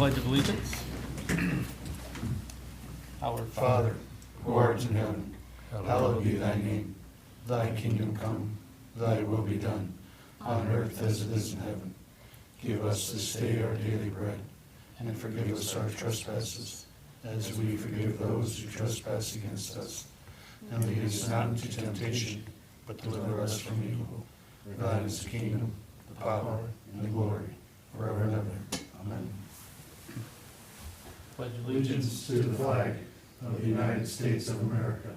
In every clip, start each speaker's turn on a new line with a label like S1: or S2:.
S1: Pledge of Allegiance. Our
S2: Father, who art in heaven, hallowed be thy name. Thy kingdom come, thy will be done, on earth as it is in heaven. Give us this day our daily bread, and forgive us our trespasses, as we forgive those who trespass against us. And lead us not into temptation, but deliver us from evil. For thine is the kingdom, the power, and the glory, forever and ever. Amen.
S1: Pledge
S2: Allegiance to the flag of the United States of America,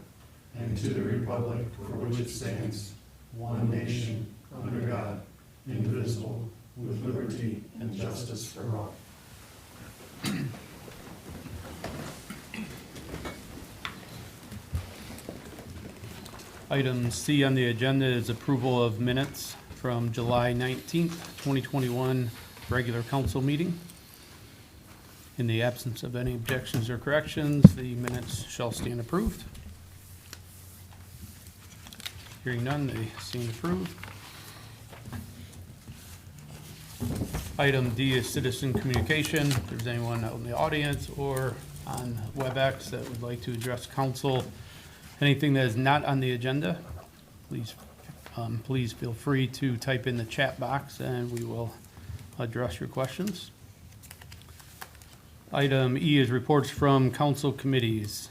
S2: and to the republic for which it stands, one nation, under God, indivisible, with liberty and justice for all.
S1: Item C on the agenda is approval of minutes from July 19th, 2021 regular council meeting. In the absence of any objections or corrections, the minutes shall stand approved. Hearing none, they stand approved. Item D is citizen communication. If there's anyone out in the audience or on WebEx that would like to address council, anything that is not on the agenda, please feel free to type in the chat box and we will address your questions. Item E is reports from council committees.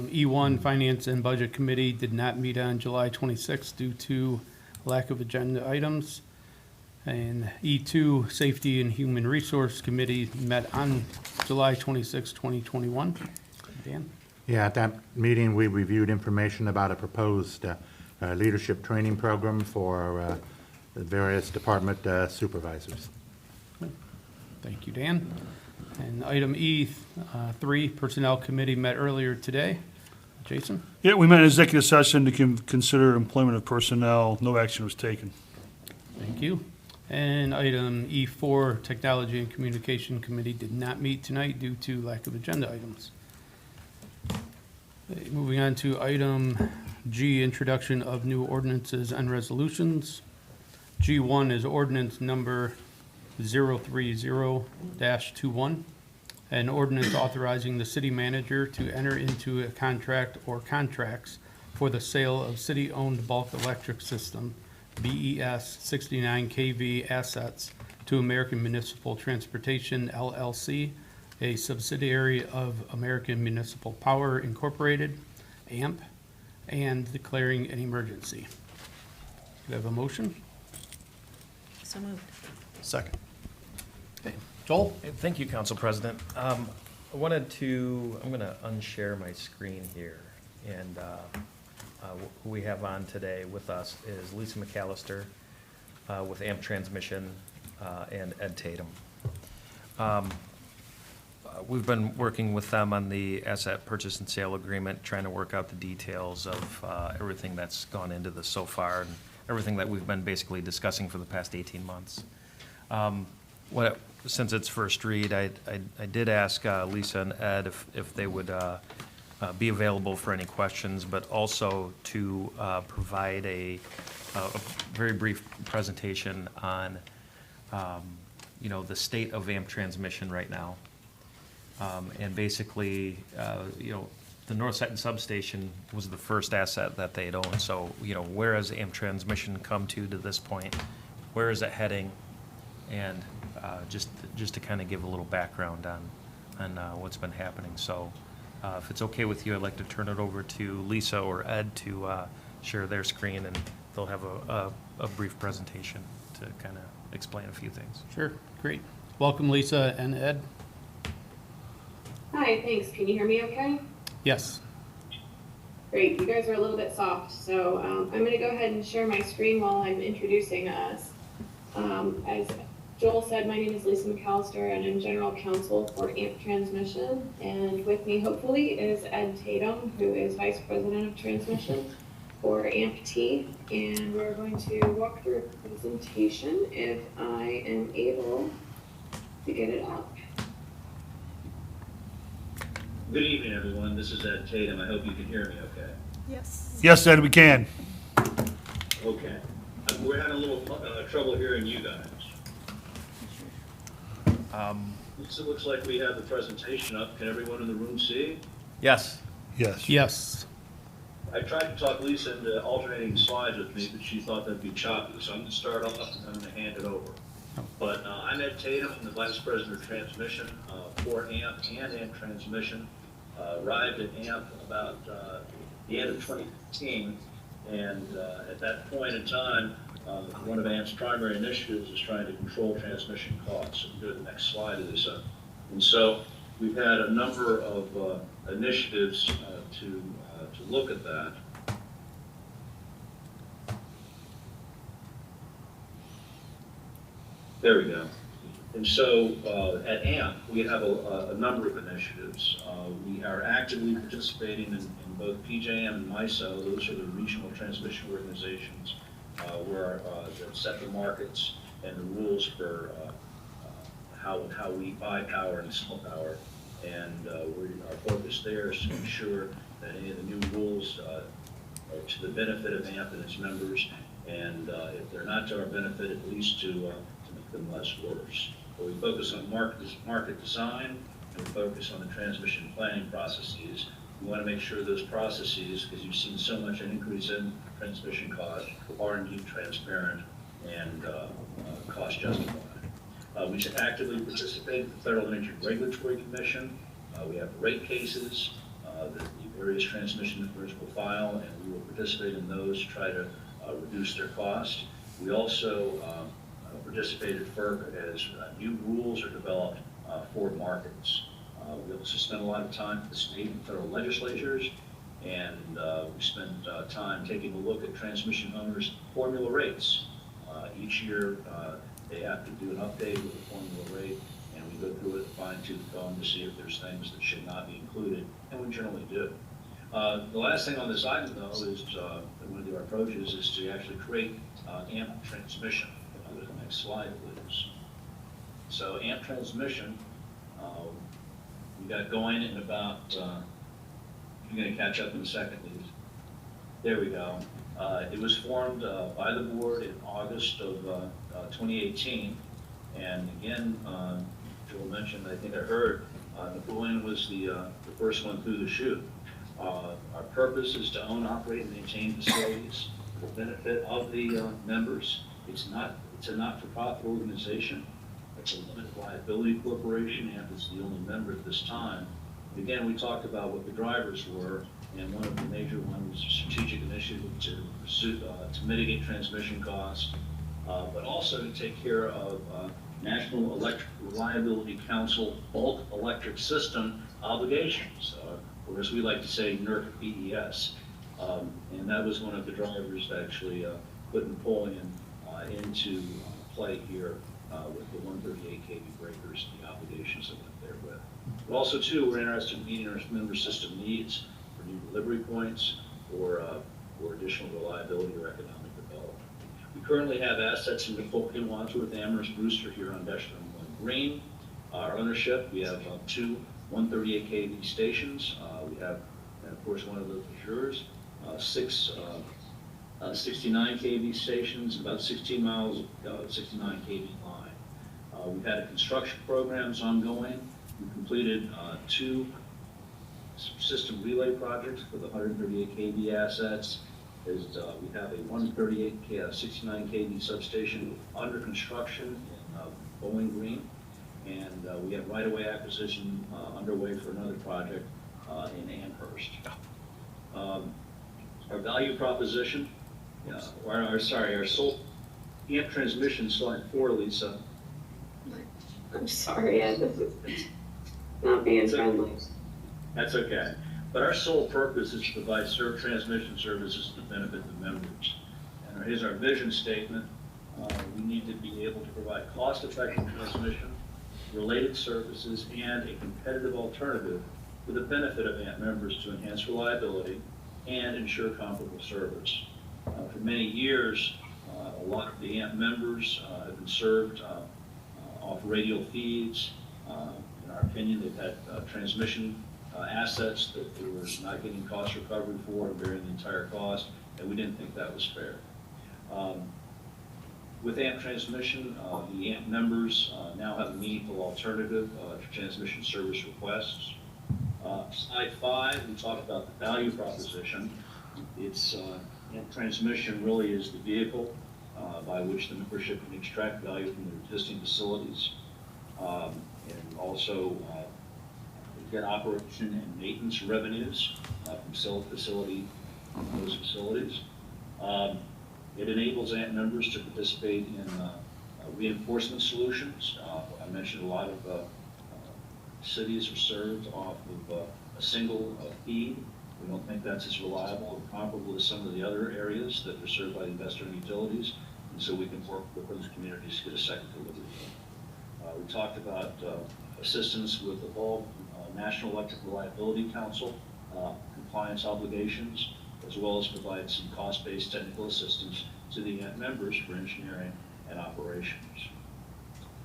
S1: E1, Finance and Budget Committee did not meet on July 26th due to lack of agenda items. And E2, Safety and Human Resource Committee met on July 26, 2021. Dan?
S3: Yeah, at that meeting, we reviewed information about a proposed leadership training program for the various department supervisors.
S1: Thank you, Dan. And item E3, Personnel Committee met earlier today. Jason?
S4: Yeah, we met in executive session to consider employment of personnel. No action was taken.
S1: Thank you. And item E4, Technology and Communication Committee did not meet tonight due to lack of agenda items. Okay, moving on to item G, introduction of new ordinances and resolutions. G1 is ordinance number 030-21, an ordinance authorizing the city manager to enter into a contract or contracts for the sale of city-owned bulk electric system, BES 69 kV assets to American Municipal Transportation LLC, a subsidiary of American Municipal Power Incorporated, AMP, and declaring an emergency. Do you have a motion?
S5: So moved.
S6: Second.
S1: Okay. Joel?
S6: Thank you, Council President. I'm going to unshare my screen here. And who we have on today with us is Lisa McAllister with AMP Transmission and Ed Tatum. We've been working with them on the asset purchase and sale agreement, trying to work out the details of everything that's gone into this so far and everything that we've been basically discussing for the past 18 months. Since it's first read, I did ask Lisa and Ed if they would be available for any questions, but also to provide a very brief presentation on the state of AMP transmission right now. And basically, the North Sutton substation was the first asset that they'd owned. So, where has AMP transmission come to this point? Where is it heading? And just to kind of give a little background on what's been happening. So, if it's okay with you, I'd like to turn it over to Lisa or Ed to share their screen, and they'll have a brief presentation to kind of explain a few things.
S1: Sure, great. Welcome, Lisa and Ed.
S7: Hi, thanks. Can you hear me okay?
S1: Yes.
S7: Great. You guys are a little bit soft, so I'm going to go ahead and share my screen while I'm introducing us. As Joel said, my name is Lisa McAllister, and I'm General Counsel for AMP Transmission. And with me, hopefully, is Ed Tatum, who is Vice President of Transmission for AMP-T. And we're going to walk through a presentation if I am able to get it up.
S8: Good evening, everyone. This is Ed Tatum. I hope you can hear me okay.
S5: Yes.
S4: Yes, Ed, we can.
S8: Okay. We're having a little trouble hearing you guys. Lisa, looks like we have the presentation up. Can everyone in the room see?
S6: Yes.
S4: Yes.
S1: Yes.
S8: I tried to talk Lisa into alternating slides with me, but she thought that'd be choppy, so I'm gonna start off and I'm gonna hand it over. But I'm Ed Tatum, I'm the Vice President of Transmission for AMP and AMP Transmission. Arrived at AMP about the end of 2015, and at that point in time, one of AMP's primary initiatives is trying to control transmission costs. So go to the next slide, Lisa. And so we've had a number of initiatives to look at that. There we go. And so at AMP, we have a number of initiatives. We are actively participating in both PJM and MISO. Those are the regional transmission organizations where that set the markets and the rules for how we buy power and sell power. And our focus there is to ensure that any of the new rules are to the benefit of AMP and its members. And if they're not to our benefit, at least to make them less worse. But we focus on market design, and we focus on the transmission planning processes. We want to make sure those processes, because you've seen so much an increase in transmission costs, are indeed transparent and cost justified. We should actively participate in the Federal Energy Regulatory Commission. We have rate cases that the various transmission owners will file, and we will participate in those to try to reduce their cost. We also participate at FERC as new rules are developed for markets. We also spend a lot of time with the state and federal legislatures, and we spend time taking a look at transmission owners' formula rates. Each year, they have to do an update with the formula rate, and we go through it and fine-tooth comb to see if there's things that should not be included, and we generally do. The last thing on this item, though, is one of our approaches is to actually create AMP transmission. Go to the next slide, please. So AMP transmission, we got going in about, you're going to catch up in a second, please. There we go. It was formed by the board in August of 2018. And again, Joel mentioned, I think I heard, Napoleon was the first one through the chute. Our purpose is to own, operate, and maintain facilities for the benefit of the members. It's a not-for-profit organization. It's a limited liability corporation, and it's the only member at this time. Again, we talked about what the drivers were, and one of the major ones was a strategic initiative to pursue, to mitigate transmission costs, but also to take care of National Electric Reliability Council bulk electric system obligations, or as we like to say, NERC BES. And that was one of the drivers that actually put Napoleon into play here with the 138 kV breakers and the obligations that went there with. But also, too, we're interested in meeting our member system needs for new delivery points or additional reliability or economic development. We currently have assets in Napoleon, Wadsworth, Amherst, Brewster here on Deshler and Green. Our ownership, we have two 138 kV stations. We have, and of course, one of those is yours. Six 69 kV stations, about 16 miles of 69 kV line. We've had construction programs ongoing. We completed two system relay projects for the 138 kV assets. We have a 138 69 kV substation under construction in Bowling Green, and we have right-of-way acquisition underway for another project in Amherst. Our value proposition, our sole AMP transmission, slide 4, Lisa.
S7: I'm sorry, Ed, this is not being friendly.
S8: That's okay. But our sole purpose is to provide transmission services to benefit the members. And here's our vision statement. We need to be able to provide cost-effective transmission, related services, and a competitive alternative for the benefit of AMP members to enhance reliability and ensure comparable service. For many years, a lot of the AMP members have been served off radial feeds. In our opinion, they've had transmission assets that they were not getting cost recovery for and bearing the entire cost, and we didn't think that was fair. With AMP transmission, the AMP members now have a meaningful alternative to transmission service requests. Slide 5, we talk about the value proposition. It's AMP transmission really is the vehicle by which the membership can extract value from their existing facilities, and also get operation and maintenance revenues from those facilities. It enables AMP members to participate in reinforcement solutions. I mentioned a lot of cities are served off of a single feed. We don't think that's as reliable or comparable to some of the other areas that are served by the investor utilities, and so we can work with those communities to get a second delivery. We talked about assistance with the Evolved National Electric Reliability Council compliance obligations, as well as provide some cost-based technical assistance to the AMP members for engineering and operations.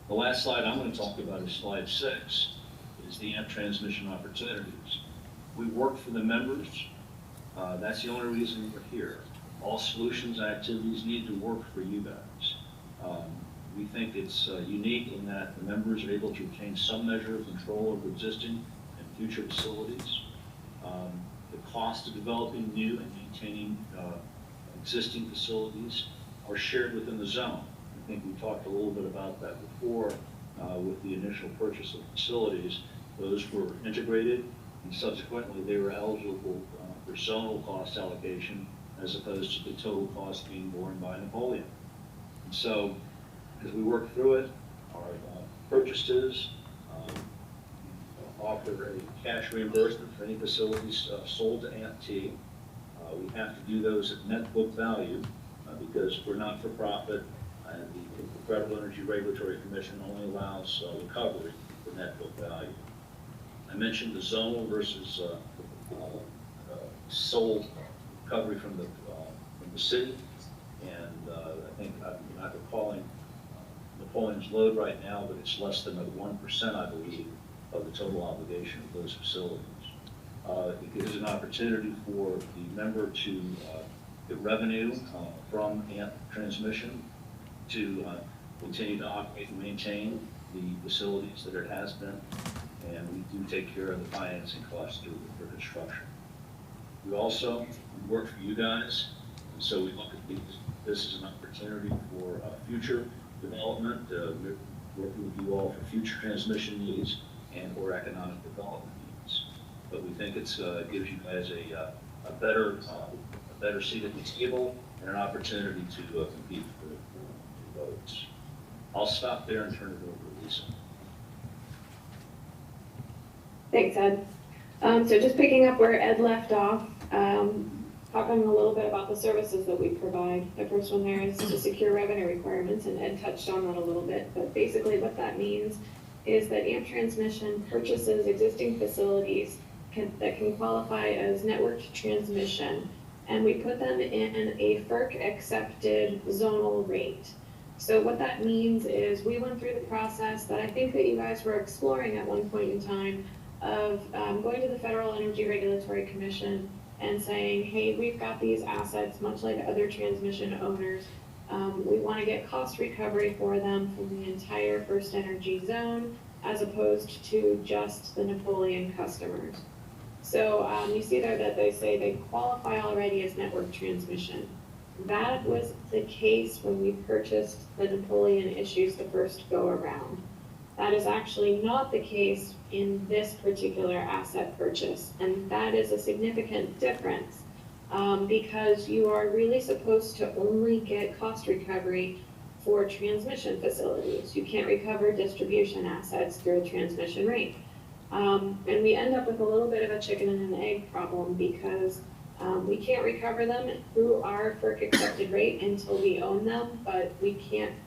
S8: The last slide I'm going to talk about is slide 6, is the AMP transmission opportunities. We work for the members. That's the only reason we're here. All solutions activities need to work for you guys. We think it's unique in that the members are able to retain some measure of control over existing and future facilities. The cost of developing new and maintaining existing facilities are shared within the zone. I think we talked a little bit about that before with the initial purchase of facilities. Those were integrated, and subsequently they were eligible for zonal cost allocation as opposed to the total cost being borne by Napoleon. And so as we work through it, our purchases offer a cash reimbursement for any facilities sold to AMP-T. We have to do those at net book value because we're not for profit, and the Federal Energy Regulatory Commission only allows recovery for net book value. I mentioned the zonal versus sold recovery from the city, and I think I'm not recalling Napoleon's load right now, but it's less than 1%, I believe, of the total obligation of those facilities. It gives an opportunity for the member to get revenue from AMP transmission to continue to operate and maintain the facilities that it has been, and we do take care of the financing costs for construction. We also work for you guys, and so we look at this as an opportunity for future development, working with you all for future transmission needs and or economic development needs. But we think it's gives you guys a better seat at the table and an opportunity to compete for votes. I'll stop there and turn it over to Lisa.
S7: Thanks, Ed. So just picking up where Ed left off, talking a little bit about the services that we provide. The first one there is to secure revenue requirements, and Ed touched on that a little bit, but basically what that means is that AMP transmission purchases existing facilities that can qualify as networked transmission, and we put them in a FERC-accepted zonal rate. So what that means is we went through the process that I think that you guys were exploring at one point in time of going to the Federal Energy Regulatory Commission and saying, hey, we've got these assets, much like other transmission owners. We want to get cost recovery for them from the entire First Energy zone, as opposed to just the Napoleon customers. So you see there that they say they qualify already as network transmission. That was the case when we purchased the Napoleon issues the first go around. That is actually not the case in this particular asset purchase, and that is a significant difference because you are really supposed to only get cost recovery for transmission facilities. You can't recover distribution assets through a transmission rate. And we end up with a little bit of a chicken and an egg problem because we can't recover them through our FERC accepted rate until we own them, but we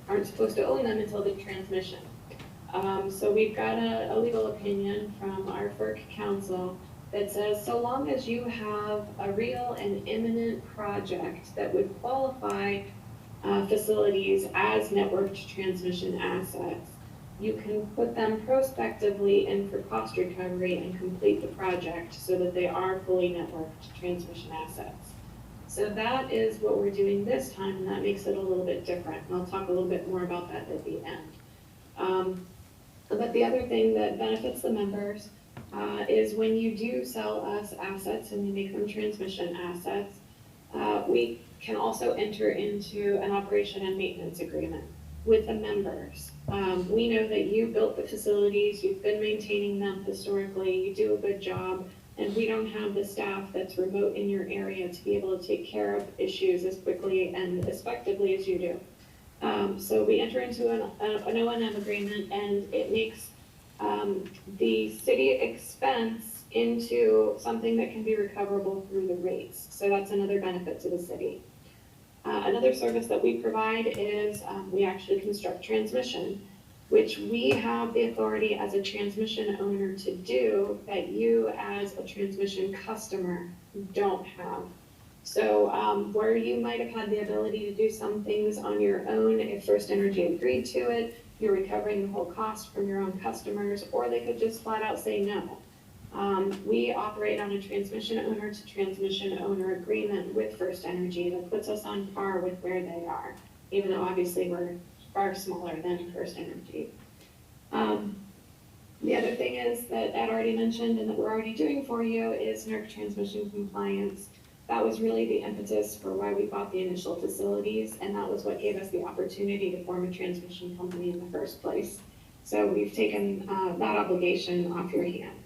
S7: aren't supposed to own them until the transmission. So we've got a legal opinion from our FERC counsel that says so long as you have a real and imminent project that would qualify facilities as networked transmission assets, you can put them prospectively in for cost recovery and complete the project so that they are fully networked transmission assets. So that is what we're doing this time, and that makes it a little bit different. And I'll talk a little bit more about that at the end. But the other thing that benefits the members is when you do sell us assets and you make them transmission assets, we can also enter into an operation and maintenance agreement with the members. We know that you built the facilities, you've been maintaining them historically, you do a good job, and we don't have the staff that's remote in your area to be able to take care of issues as quickly and as effectively as you do. So we enter into an O&M agreement, and it makes the city expense into something that can be recoverable through the rates. So that's another benefit to the city. Another service that we provide is we actually construct transmission, which we have the authority as a transmission owner to do that you as a transmission customer don't have. So where you might have had the ability to do some things on your own, if First Energy agreed to it, you're recovering the whole cost from your own customers, or they could just flat out say no. We operate on a transmission owner to transmission owner agreement with First Energy that puts us on par with where they are, even though obviously we're far smaller than First Energy. The other thing is that Ed already mentioned and that we're already doing for you is NERC transmission compliance. That was really the impetus for why we bought the initial facilities, and that was what gave us the opportunity to form a transmission company in the first place. So we've taken that obligation off your hands.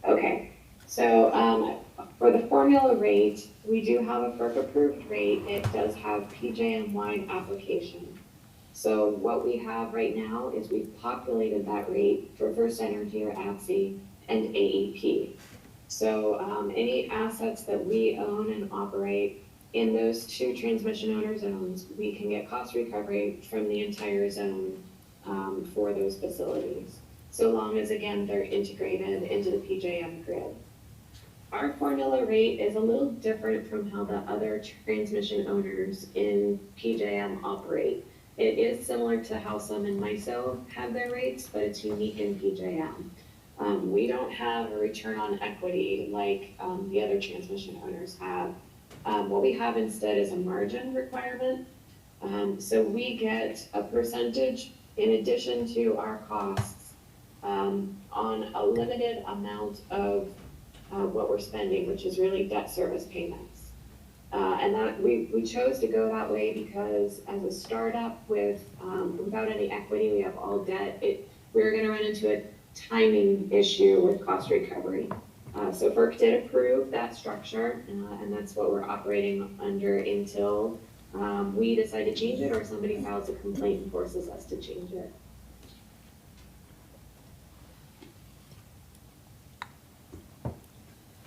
S7: Okay, so for the formula rate, we do have a FERC approved rate. It does have PJM-wide application. So what we have right now is we've populated that rate for First Energy or ATSI and AEP. So any assets that we own and operate in those two transmission owner zones, we can get cost recovery from the entire zone for those facilities, so long as, again, they're integrated into the PJM grid. Our formula rate is a little different from how the other transmission owners in PJM operate. It is similar to how some in MISO have their rates, but it's unique in PJM. We don't have a return on equity like the other transmission owners have. What we have instead is a margin requirement. So we get a percentage in addition to our costs on a limited amount of what we're spending, which is really debt service payments. And that we chose to go that way because as a startup without any equity, we have all debt, we were going to run into a timing issue with cost recovery. So FERC did approve that structure, and that's what we're operating under until we decide to change it or somebody files a complaint and forces us to change it.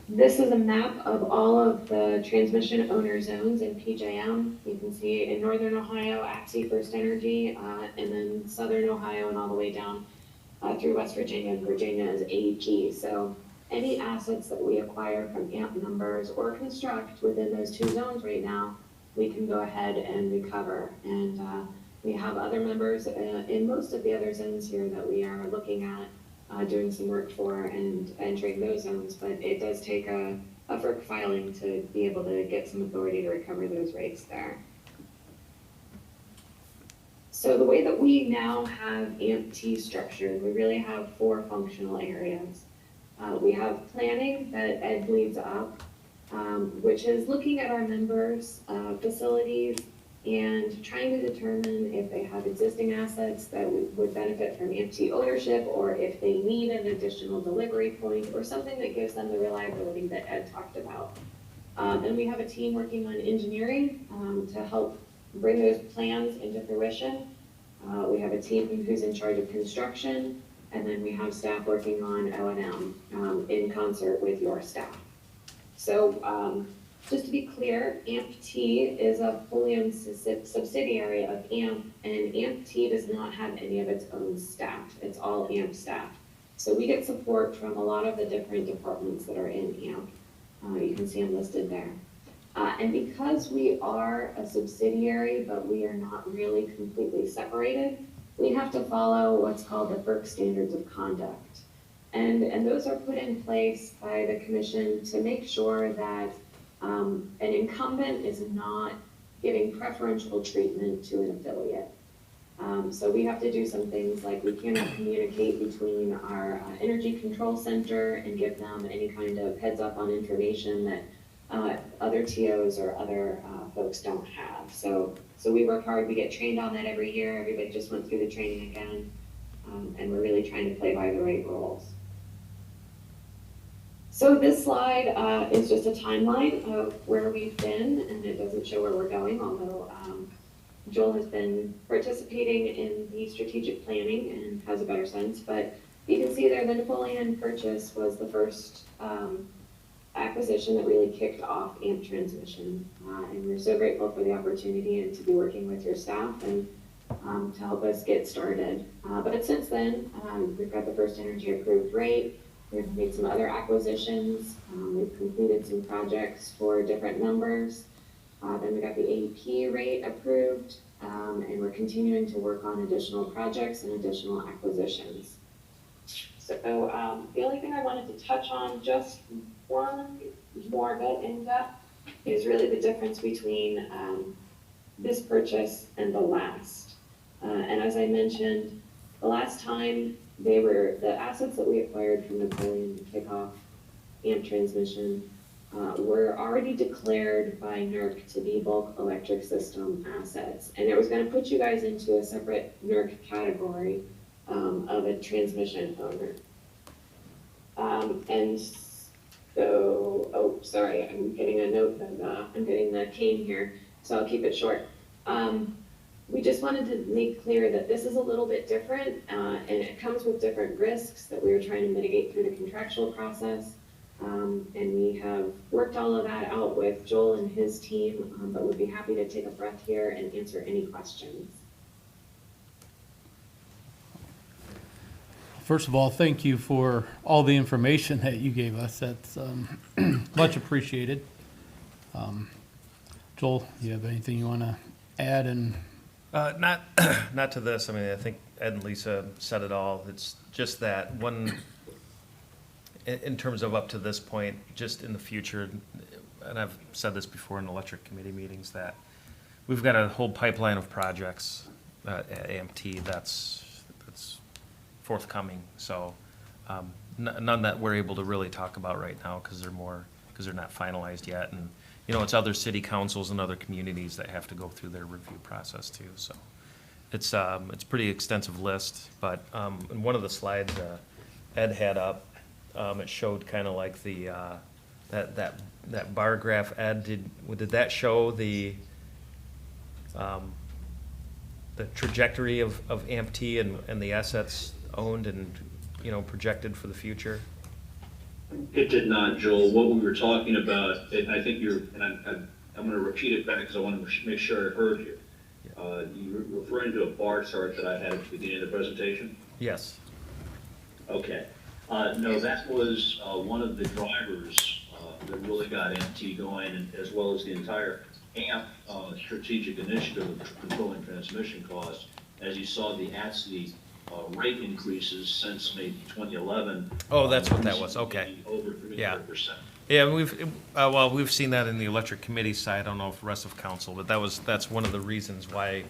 S7: This is a map of all of the transmission owner zones in PJM. You can see in Northern Ohio, ATSI, First Energy, and then Southern Ohio and all the way down through West Virginia and Virginia is AEP. So any assets that we acquire from AMP members or construct within those two zones right now, we can go ahead and recover. And we have other members in most of the other zones here that we are looking at doing some work for and entering those zones, but it does take a FERC filing to be able to get some authority to recover those rates there. So the way that we now have AMP-T structured, we really have four functional areas. We have planning that Ed leads up, which is looking at our members' facilities and trying to determine if they have existing assets that would benefit from AMP-T ownership, or if they need an additional delivery point or something that gives them the reliability that Ed talked about. And we have a team working on engineering to help bring those plans into fruition. We have a team who's in charge of construction, and then we have staff working on O&M in concert with your staff. So just to be clear, AMP-T is a fully owned subsidiary of AMP, and AMP-T does not have any of its own staff. It's all AMP staff. So we get support from a lot of the different departments that are in AMP. You can see them listed there. And because we are a subsidiary, but we are not really completely separated, we have to follow what's called the FERC Standards of Conduct. And those are put in place by the commission to make sure that an incumbent is not giving preferential treatment to an affiliate. So we have to do some things like we cannot communicate between our energy control center and give them any kind of heads up on information that other TOs or other folks don't have. So we work hard, we get trained on that every year. Everybody just went through the training again. And we're really trying to play by the right rules. So this slide is just a timeline of where we've been, and it doesn't show where we're going, although Joel has been participating in the strategic planning and has a better sense. But you can see there the Napoleon purchase was the first acquisition that really kicked off AMP transmission. And we're so grateful for the opportunity and to be working with your staff and to help us get started. But since then, we've got the first energy approved rate. We've made some other acquisitions. We've completed some projects for different numbers. Then we got the AEP rate approved, and we're continuing to work on additional projects and additional acquisitions. So the only thing I wanted to touch on, just one more bit in depth, is really the difference between this purchase and the last. And as I mentioned, the last time the assets that we acquired from Napoleon to kick off AMP transmission were already declared by NERC to be bulk electric system assets. And it was going to put you guys into a separate NERC category of a transmission owner. And so, oh, sorry, I'm getting a note that I'm getting the cane here, so I'll keep it short. We just wanted to make clear that this is a little bit different, and it comes with different risks that we were trying to mitigate through the contractual process. And we have worked all of that out with Joel and his team, but would be happy to take a breath here and answer any questions.
S1: First of all, thank you for all the information that you gave us. That's much appreciated. Joel, do you have anything you want to add? And
S6: Not to this. I mean, I think Ed and Lisa said it all. It's just that one, in terms of up to this point, just in the future, and I've said this before in electric committee meetings, that we've got a whole pipeline of projects at AMT that's forthcoming. So none that we're able to really talk about right now because they're not finalized yet. And it's other city councils and other communities that have to go through their review process too. So it's a pretty extensive list. But in one of the slides Ed had up, it showed kind of like the that bar graph. Ed, did that show the trajectory of AMT and the assets owned and projected for the future?
S8: It did not, Joel. What we were talking about, and I think I'm going to repeat it back because I want to make sure I heard you. You were referring to a bar chart that I had at the beginning of the presentation?
S6: Yes.
S8: Okay. No, that was one of the drivers that really got MT going, and as well as the entire AMP strategic initiative of controlling transmission costs. As you saw, the ATSI rate increases since maybe 2011.
S6: Oh, that's what that was. Okay.
S8: Over 300%.
S6: Yeah, we've seen that in the electric committee side. I don't know if the rest of council, but that's one of the reasons why,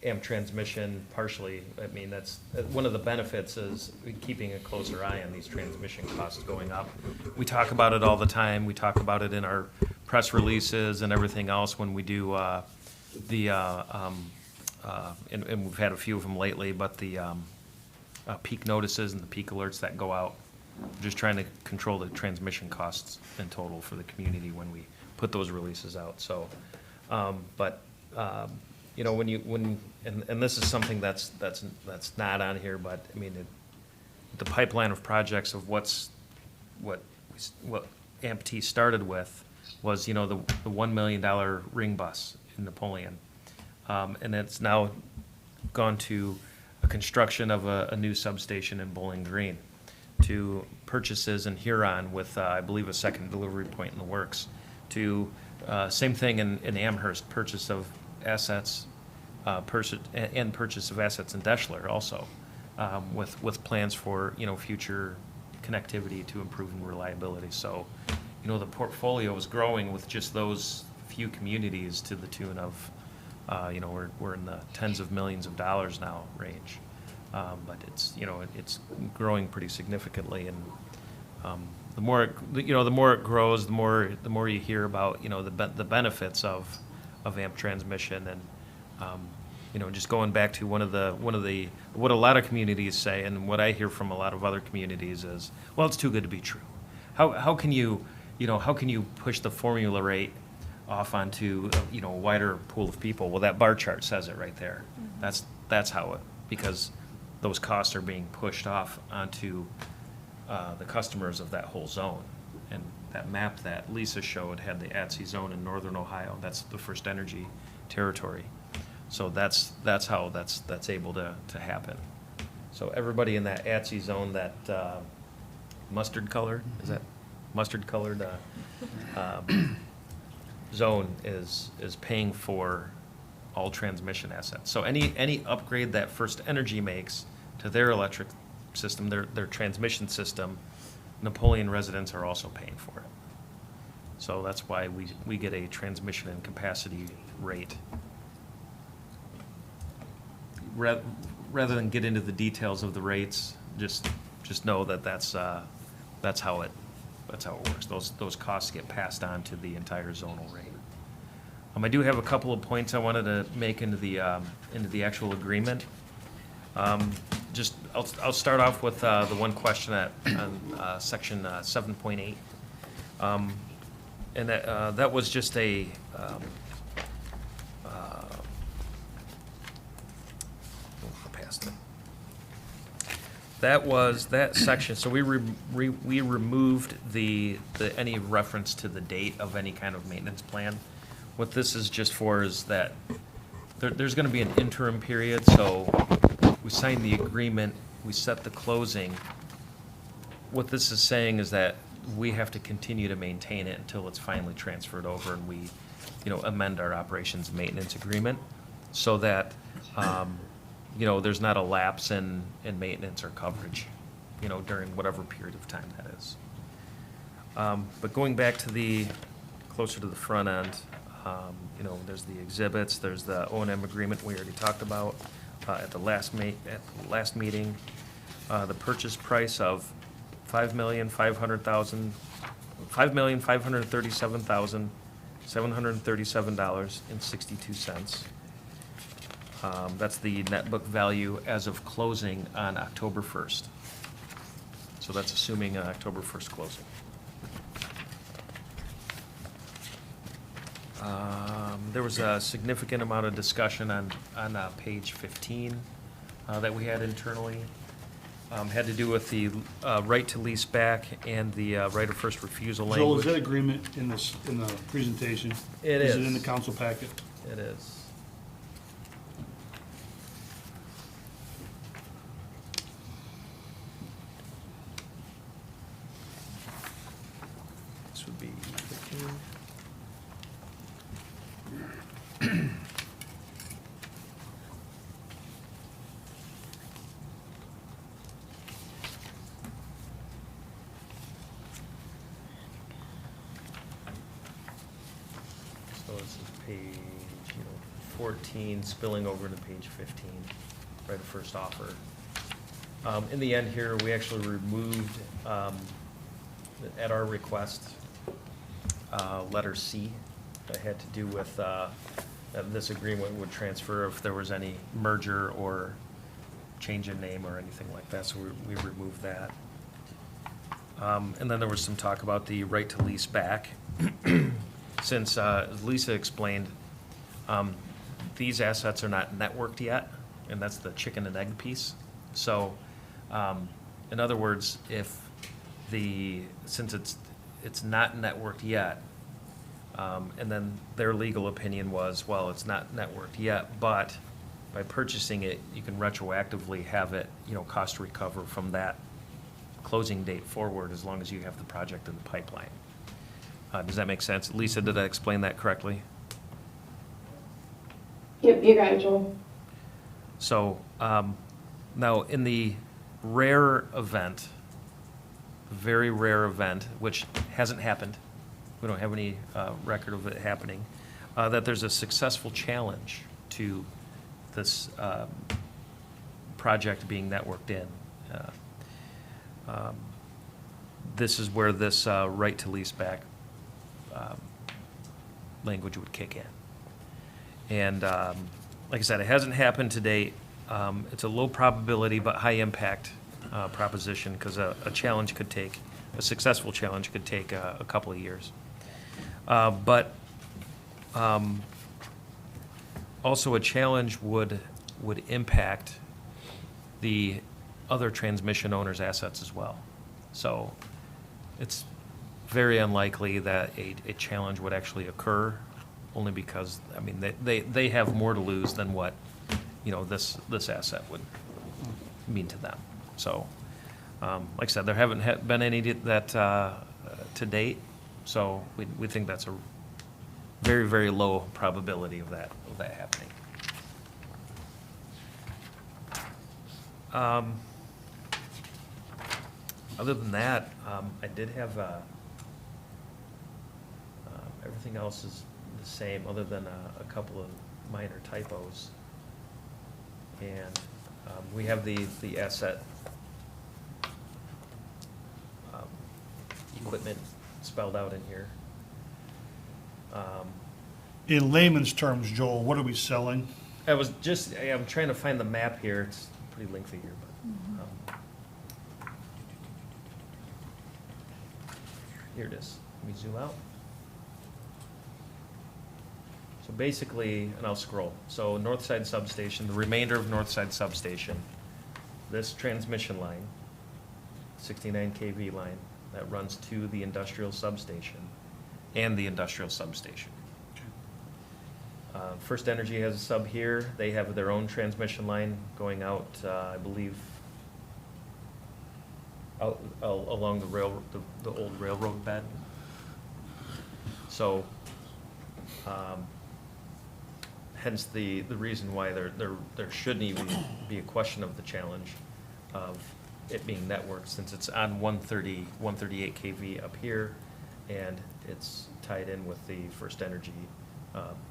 S6: AMP transmission partially. I mean, that's one of the benefits is keeping a closer eye on these transmission costs going up. We talk about it all the time. We talk about it in our press releases and everything else when we do and we've had a few of them lately, but the peak notices and the peak alerts that go out. We're just trying to control the transmission costs in total for the community when we put those releases out. So, and this is something that's not on here, but I mean, the pipeline of projects of what AMT started with was, the $1 million ring bus in Napoleon. And it's now gone to a construction of a new substation in Bowling Green, to purchases in Huron with, I believe, a second delivery point in the works, to same thing in Amherst, purchase of assets, purchase of assets in Deschler also. with plans for, future connectivity to improving reliability. So, the portfolio is growing with just those few communities to the tune of, we're in the tens of millions of dollars now range. But it's, it's growing pretty significantly, and the more it grows, the more you hear about, the benefits of AMP transmission, and just going back to what a lot of communities say, and what I hear from a lot of other communities is, well, it's too good to be true. How can you push the formula rate off onto a wider pool of people? Well, that bar chart says it right there. That's how it, because those costs are being pushed off onto the customers of that whole zone. And that map that Lisa showed had the ATSI zone in northern Ohio. That's the First Energy territory. So that's how that's able to happen. So everybody in that ATSI zone, that mustard color, is that mustard colored zone is paying for all transmission assets. So any upgrade that First Energy makes to their electric system, their transmission system, Napoleon residents are also paying for it. So that's why we get a transmission and capacity rate. Rather than get into the details of the rates, just know that that's how it works. Those costs get passed on to the entire zonal rate. I do have a couple of points I wanted to make into the actual agreement. I'll start off with the one question on section 7.8, and that was just a past it. That was that section. So we removed the any reference to the date of any kind of maintenance plan. What this is just for is that there's going to be an interim period. So we signed the agreement, we set the closing. What this is saying is that we have to continue to maintain it until it's finally transferred over, and we, amend our operations and maintenance agreement so that, there's not a lapse in maintenance or coverage, during whatever period of time that is. But going back to closer to the front end, there's the exhibits, there's the O&M agreement we already talked about at the last meeting. The purchase price of $5,537,737.62. That's the net book value as of closing on October 1st. So that's assuming an October 1st closing. There was a significant amount of discussion on page 15 that we had internally. Had to do with the right to lease back and the right of first refusal language.
S4: Joel, is that agreement in the presentation?
S6: It
S4: Is
S6: is.
S4: it in the council packet?
S6: It is. This would be 15. So this is page, 14, spilling over to page 15, right of first offer. In the end here, we actually removed, at our request, letter C that had to do with that this agreement would transfer if there was any merger or change in name or anything like that, so we removed that. And then there was some talk about the right to lease back. Since, as Lisa explained, these assets are not networked yet, and that's the chicken and egg piece. So, in other words, since it's not networked yet, and then their legal opinion was, well, it's not networked yet, but by purchasing it, you can retroactively have it, cost recover from that closing date forward as long as you have the project in the pipeline. Does that make sense? Lisa, did I explain that correctly?
S7: Yep, you got it, Joel.
S6: So, Now, in the rare event, very rare event, which hasn't happened, we don't have any record of it happening, that there's a successful challenge to this project being networked in. This is where this right to lease back language would kick in. And like I said, it hasn't happened to date. It's a low probability but high impact proposition because a successful challenge could take a couple of years. But also a challenge would impact the other transmission owner's assets as well. So it's very unlikely that a challenge would actually occur, only because, I mean, they have more to lose than what, this asset would mean to them. So, like I said, there haven't been any that to date, so we think that's a very, very low probability of that happening. Other than that, I did have, everything else is the same, other than a couple of minor typos. And we have the asset equipment spelled out in here.
S4: In layman's terms, Joel, what are we selling?
S6: I'm trying to find the map here, it's pretty lengthy here, but. Here it is. Let me zoom out. So basically, and I'll scroll. So Northside Substation, the remainder of Northside Substation, this transmission line, 69 kV line, that runs to the industrial substation and the industrial substation. First Energy has a sub here. They have their own transmission line going out, I believe, out along the old railroad bed. So, hence the reason why there shouldn't even be a question of the challenge of it being networked, since it's on 138 kV up here, and it's tied in with the First Energy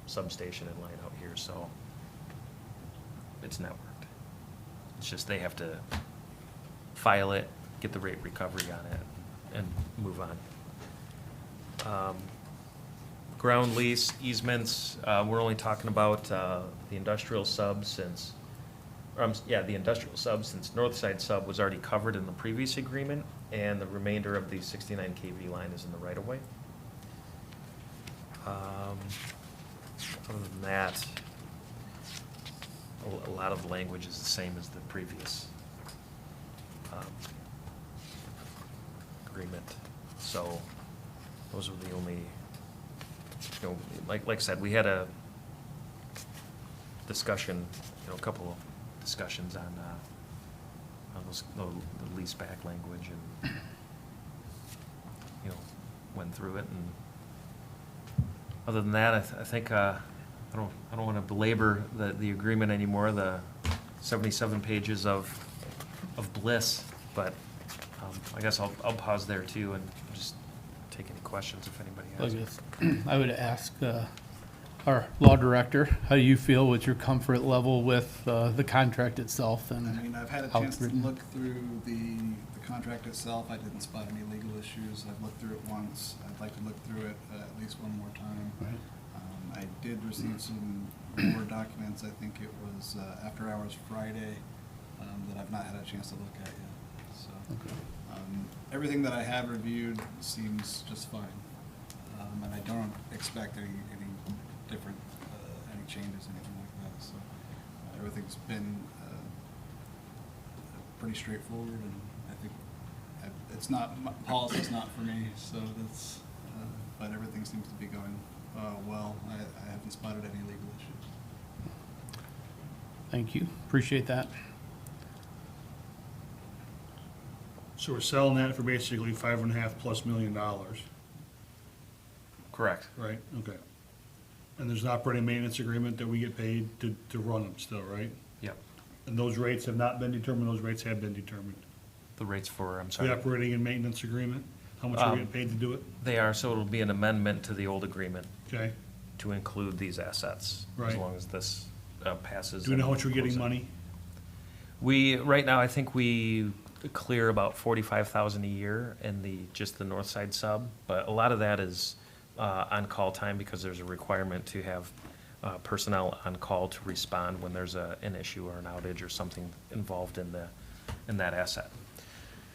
S6: substation and line out here, so it's networked. It's just they have to file it, get the rate recovery on it, and move on. Ground lease easements, we're only talking about the industrial sub since, the industrial sub, since Northside sub was already covered in the previous agreement, and the remainder of the 69 kV line is in the right-of-way. Other than that, a lot of the language is the same as the previous agreement. So those are the only, like I said, we had a discussion, a couple of discussions on the lease back language, and went through it. And other than that, I think I don't want to belabor the agreement anymore. The 77 pages of bliss, but I guess I'll pause there too and just take any questions if anybody has.
S1: I guess I would ask our law director, how do you feel with your comfort level with the contract itself? And
S9: I mean, I've had a
S1: how
S9: chance
S1: it's
S9: to
S1: written?
S9: look through the contract itself. I didn't spot any legal issues. I've looked through it once. I'd like to look through it at least one more time.
S1: Right.
S9: I did receive some Word documents. I think it was after hours Friday that I've not had a chance to look at yet. So
S1: Okay.
S9: everything that I have reviewed seems just fine, and I don't expect any different any changes, anything like that. So everything's been pretty straightforward, and I think it's not policy's not for me. So that's but everything seems to be going well. I haven't spotted any legal issues.
S1: Thank you. Appreciate that.
S4: So we're selling that for basically $5.5+ million,
S6: Correct.
S4: right? Okay. And there's an operating maintenance agreement that we get paid to run them still, right?
S6: Yep.
S4: And those rates have not been determined, those rates have been determined.
S6: The rates for, I'm
S4: The
S6: sorry.
S4: operating and maintenance agreement, how much are we getting paid to do it?
S6: They are, so it'll be an amendment to the old agreement
S4: Okay,
S6: to include these assets. As
S4: Right.
S6: long as this passes.
S4: do we know how
S6: and
S4: much we're getting
S6: goes in.
S4: money?
S6: Right now, I think we clear about 45,000 a year in just the north side sub, but a lot of that is on-call time because there's a requirement to have personnel on call to respond when there's an issue or an outage or something involved in that asset.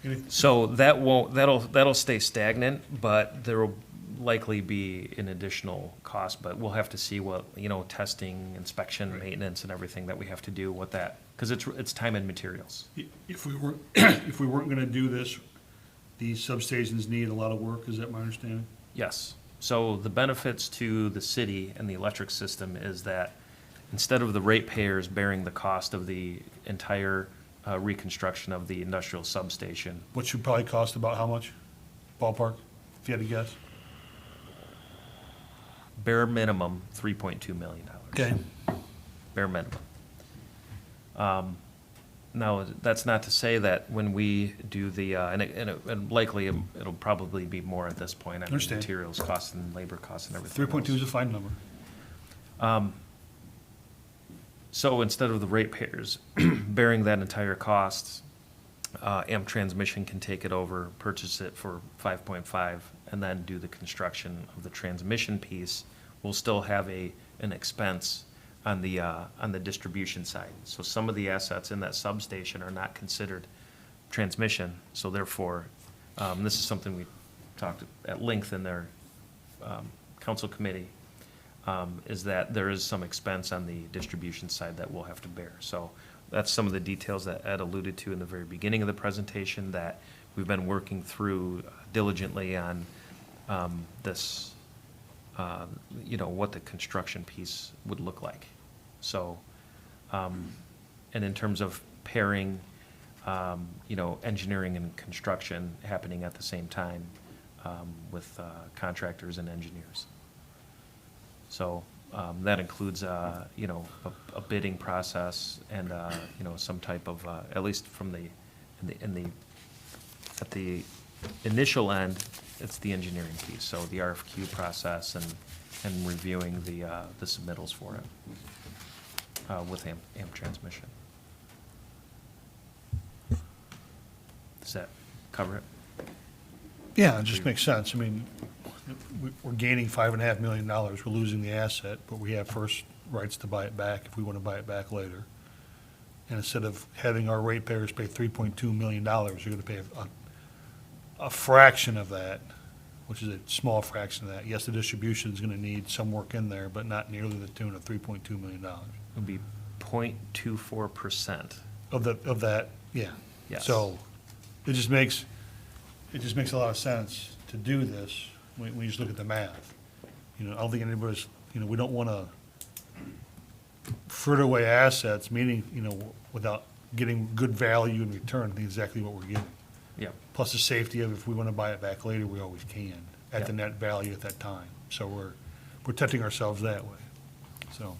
S4: Any-
S6: So that'll stay stagnant, but there will likely be an additional cost, but we'll have to see what, testing, inspection, maintenance and everything that we have to do with that, because it's time and materials.
S4: If we weren't, if we weren't gonna do this, these substations need a lot of work, is that my understanding?
S6: Yes. So the benefits to the city and the electric system is that instead of the ratepayers bearing the cost of the entire reconstruction of the industrial substation,
S4: What should probably cost about how much? Ballpark, if you had to guess?
S6: bare minimum, $3.2 million.
S4: Okay.
S6: Bare minimum. Now, that's not to say that when we do and likely it'll probably be more at this point. I mean,
S4: Understand.
S6: materials costs and labor costs and everything.
S4: 3.2
S6: else.
S4: is a fine number.
S6: So instead of the ratepayers bearing that entire cost, AMP Transmission can take it over, purchase it for 5.5, and then do the construction of the transmission piece. We'll still have an expense on the distribution side. So some of the assets in that substation are not considered transmission, so therefore, this is something we talked at length in their council committee, is that there is some expense on the distribution side that we'll have to bear. So that's some of the details that Ed alluded to in the very beginning of the presentation that we've been working through diligently on this, what the construction piece would look like. So, and in terms of pairing, engineering and construction happening at the same time with contractors and engineers. So that includes, a bidding process and, some type of, at least from at the initial end, it's the engineering piece. So the RFQ process and reviewing the submittals for it with AMP Transmission. Does that cover it?
S4: Yeah, it just makes sense. I mean, we're gaining $5.5 million, we're losing the asset, but we have first rights to buy it back if we want to buy it back later. And instead of having our ratepayers pay $3.2 million, you're going to pay a fraction of that, which is a small fraction of that. Yes, the distribution is going to need some work in there, but not nearly the tune of $3.2 million.
S6: It would be 0.24%.
S4: Of that, yeah.
S6: Yes.
S4: So it just makes a lot of sense to do this when you just look at the math. I don't think anybody's, we don't want to fritter away assets, meaning, without getting good value in return. I think exactly what we're getting.
S6: Yeah.
S4: Plus the safety of if we want to buy it back later, we always can at the
S6: Yeah.
S4: net value at that time. So we're protecting ourselves that way. So,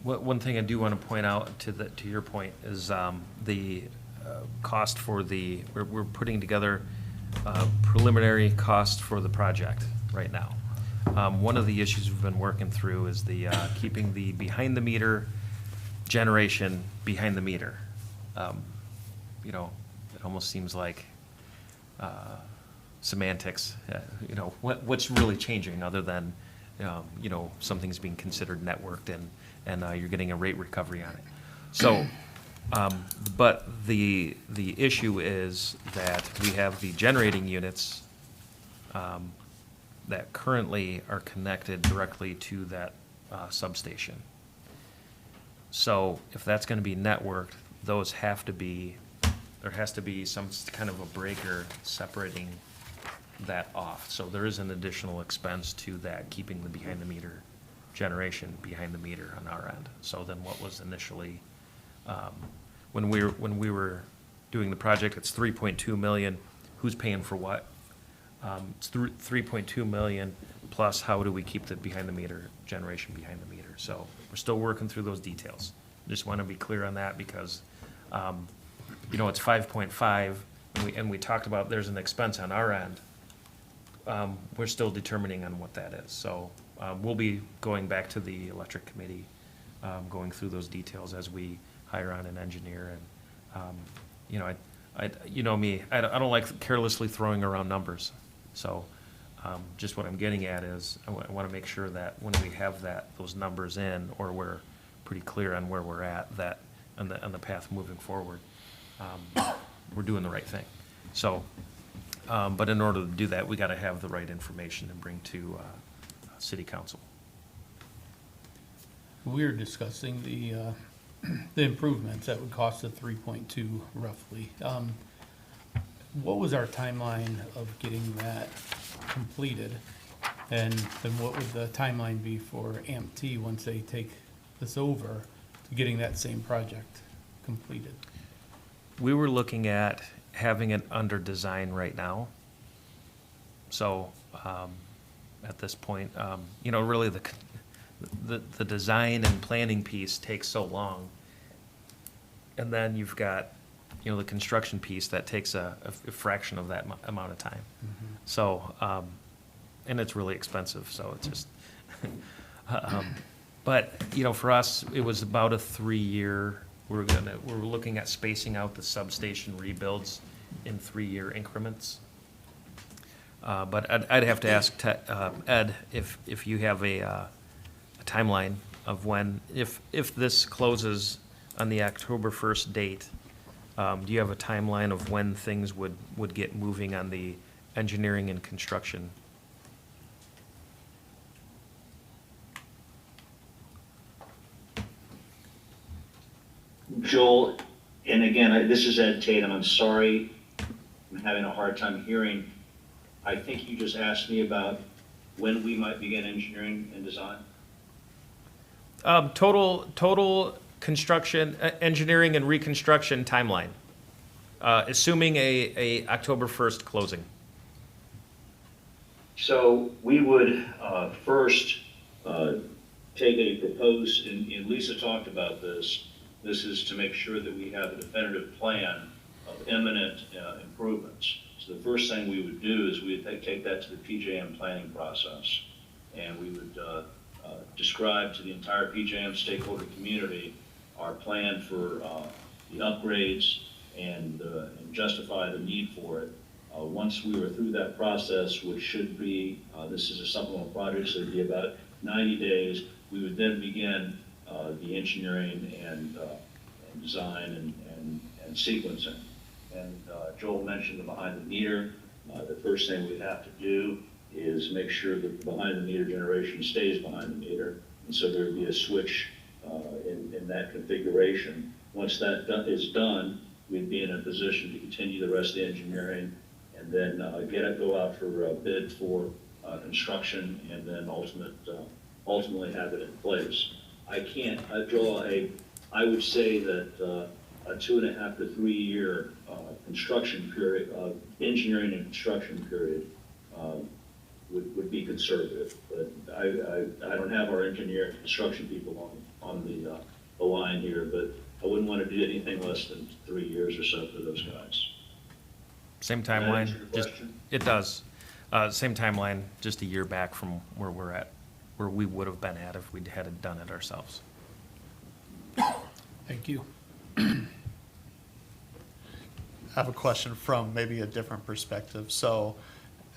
S6: One thing I do want to point out to your point is the cost for we're putting together preliminary cost for the project right now. One of the issues we've been working through is keeping the behind-the-meter generation behind the meter. It almost seems like semantics, what's really changing other than, something's being considered networked and you're getting a rate recovery on it. So, but the issue is that we have the generating units that currently are connected directly to that substation. So if that's going to be networked, there has to be some kind of a breaker separating that off. So there is an additional expense to that, keeping the behind-the-meter generation behind the meter on our end. So then what was initially, when we were doing the project, it's 3.2 million. Who's paying for what? It's 3.2 million plus how do we keep the behind-the-meter generation behind the meter? So we're still working through those details. Just want to be clear on that because, you know, it's 5.5, and we talked about there's an expense on our end. We're still determining on what that is. So we'll be going back to the electric committee, going through those details as we hire on an engineer. And, you know, you know me, I don't like carelessly throwing around numbers. So just what I'm getting at is I want to make sure that when we have those numbers in, or we're pretty clear on where we're at, that on the path moving forward, we're doing the right thing. So, but in order to do that, we got to have the right information to bring to city council.
S1: We're discussing the improvements that would cost us 3.2 roughly. What was our timeline of getting that completed? And then what would the timeline be for AMP-T once they take this over to getting that same project completed?
S6: We were looking at having it under design right now. So, at this point, you know, really the design and planning piece takes so long. And then you've got, you know, the construction piece that takes a fraction of that amount of time. So, and it's really expensive, so it's just, but, you know, for us, it was about a 3-year, we're looking at spacing out the substation rebuilds in 3-year increments. But I'd have to ask Ed if you have a timeline of when, if this closes on the October 1st date, do you have a timeline of when things would get moving on the engineering and construction?
S8: Joel, and again, this is Ed Tatum. I'm sorry, I'm having a hard time hearing. I think you just asked me about when we might begin engineering and design.
S6: Total construction, engineering and reconstruction timeline, assuming a October 1st closing.
S8: So we would first take a proposed, and Lisa talked about this. This is to make sure that we have a definitive plan of imminent improvements. So the first thing we would do is we would take that to the PJM planning process, and we would describe to the entire PJM stakeholder community our plan for the upgrades and justify the need for it. Once we were through that process, which should be, this is a supplemental project, so it'd be about 90 days, we would then begin the engineering and design and sequencing. And Joel mentioned the behind the meter. The first thing we'd have to do is make sure that the behind the meter generation stays behind the meter. And so there'd be a switch in that configuration. Once that is done, we'd be in a position to continue the rest of the engineering and then go out for a bid for construction and then ultimately have it in place. I can't, Joel, I would say that a 2.5 to 3 year construction period, engineering and construction period would be conservative. But I don't have our engineer and construction people on the line here, but I wouldn't want to do anything less than 3 years or so for those guys.
S6: Same
S8: Does that
S6: timeline?
S8: answer your
S6: Just
S8: question?
S6: it does. Same timeline, just a year back from where we're at, where we would have been at if we'd had done it ourselves.
S1: Thank you.
S10: I have a question from maybe a different perspective. So,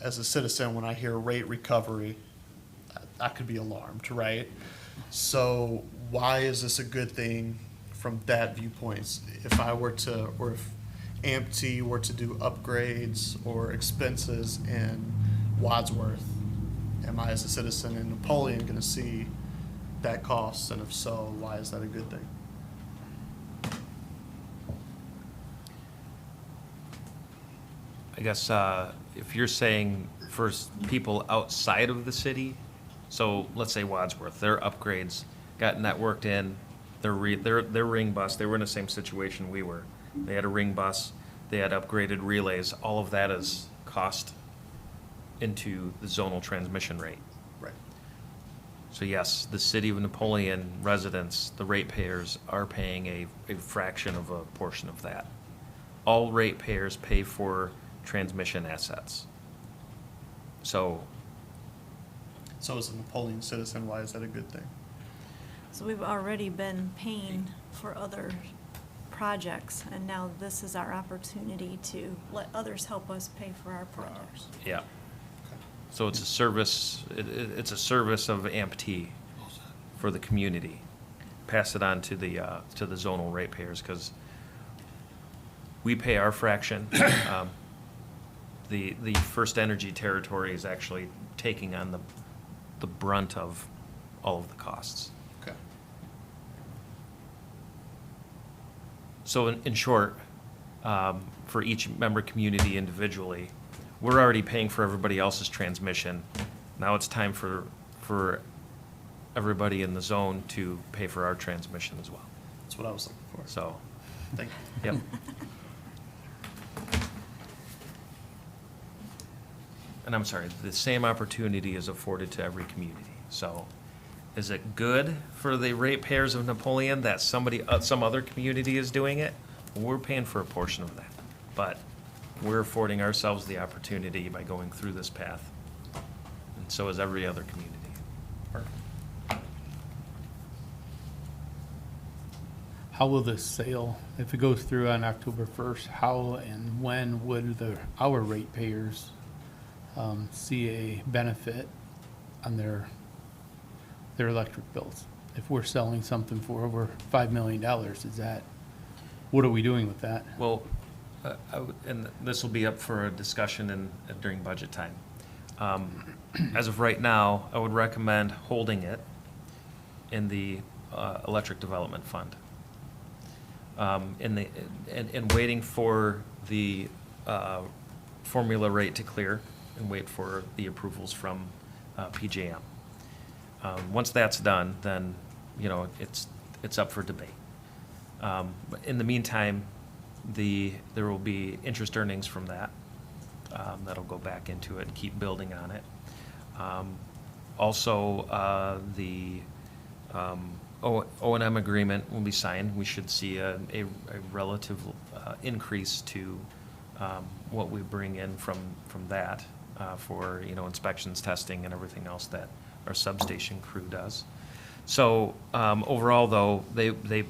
S10: as a citizen, when I hear rate recovery, I could be alarmed, right? So, why is this a good thing from that viewpoint? If I were to, or if AMP-T were to do upgrades or expenses in Wadsworth, am I, as a citizen in Napoleon, going to see that cost? And if so, why is that a good thing?
S6: I guess if you're saying for people outside of the city, so let's say Wadsworth, their upgrades got networked in, their ring bus, they were in the same situation we were. They had a ring bus, they had upgraded relays, all of that is cost into the zonal transmission rate.
S10: Right.
S6: So yes, the city of Napoleon residents, the ratepayers, are paying a fraction of a portion of that. All ratepayers pay for transmission assets. So,
S10: So as a Napoleon citizen, why is that a good thing?
S5: So we've already been paying for other projects, and now this is our opportunity to let others help us pay for our projects.
S6: yeah. So it's a service, it's a service of amputee for the community. Pass it on to the zonal ratepayers, because we pay our fraction. The First Energy territory is actually taking on the brunt of all of the costs.
S10: Okay.
S6: So in short, for each member community individually, we're already paying for everybody else's transmission. Now it's time for everybody in the zone to pay for our transmission as well.
S10: That's what I was looking for.
S6: So,
S10: Thank you.
S6: yep. And I'm sorry, the same opportunity is afforded to every community. So is it good for the ratepayers of Napoleon that some other community is doing it? We're paying for a portion of that. But we're affording ourselves the opportunity by going through this path. And so is every other community.
S1: How will this sale, if it goes through on October 1st, how and when would our ratepayers see a benefit on their electric bills? If we're selling something for over $5 million, what are we doing with that?
S6: Well, and this will be up for a discussion during budget time. As of right now, I would recommend holding it in the electric development fund. And waiting for the formula rate to clear and wait for the approvals from PJM. Once that's done, then, it's up for debate. But in the meantime, there will be interest earnings from that. That'll go back into it and keep building on it. Also, the O&M agreement will be signed. We should see a relative increase to what we bring in from that for, inspections, testing, and everything else that our substation crew does. So overall, though, they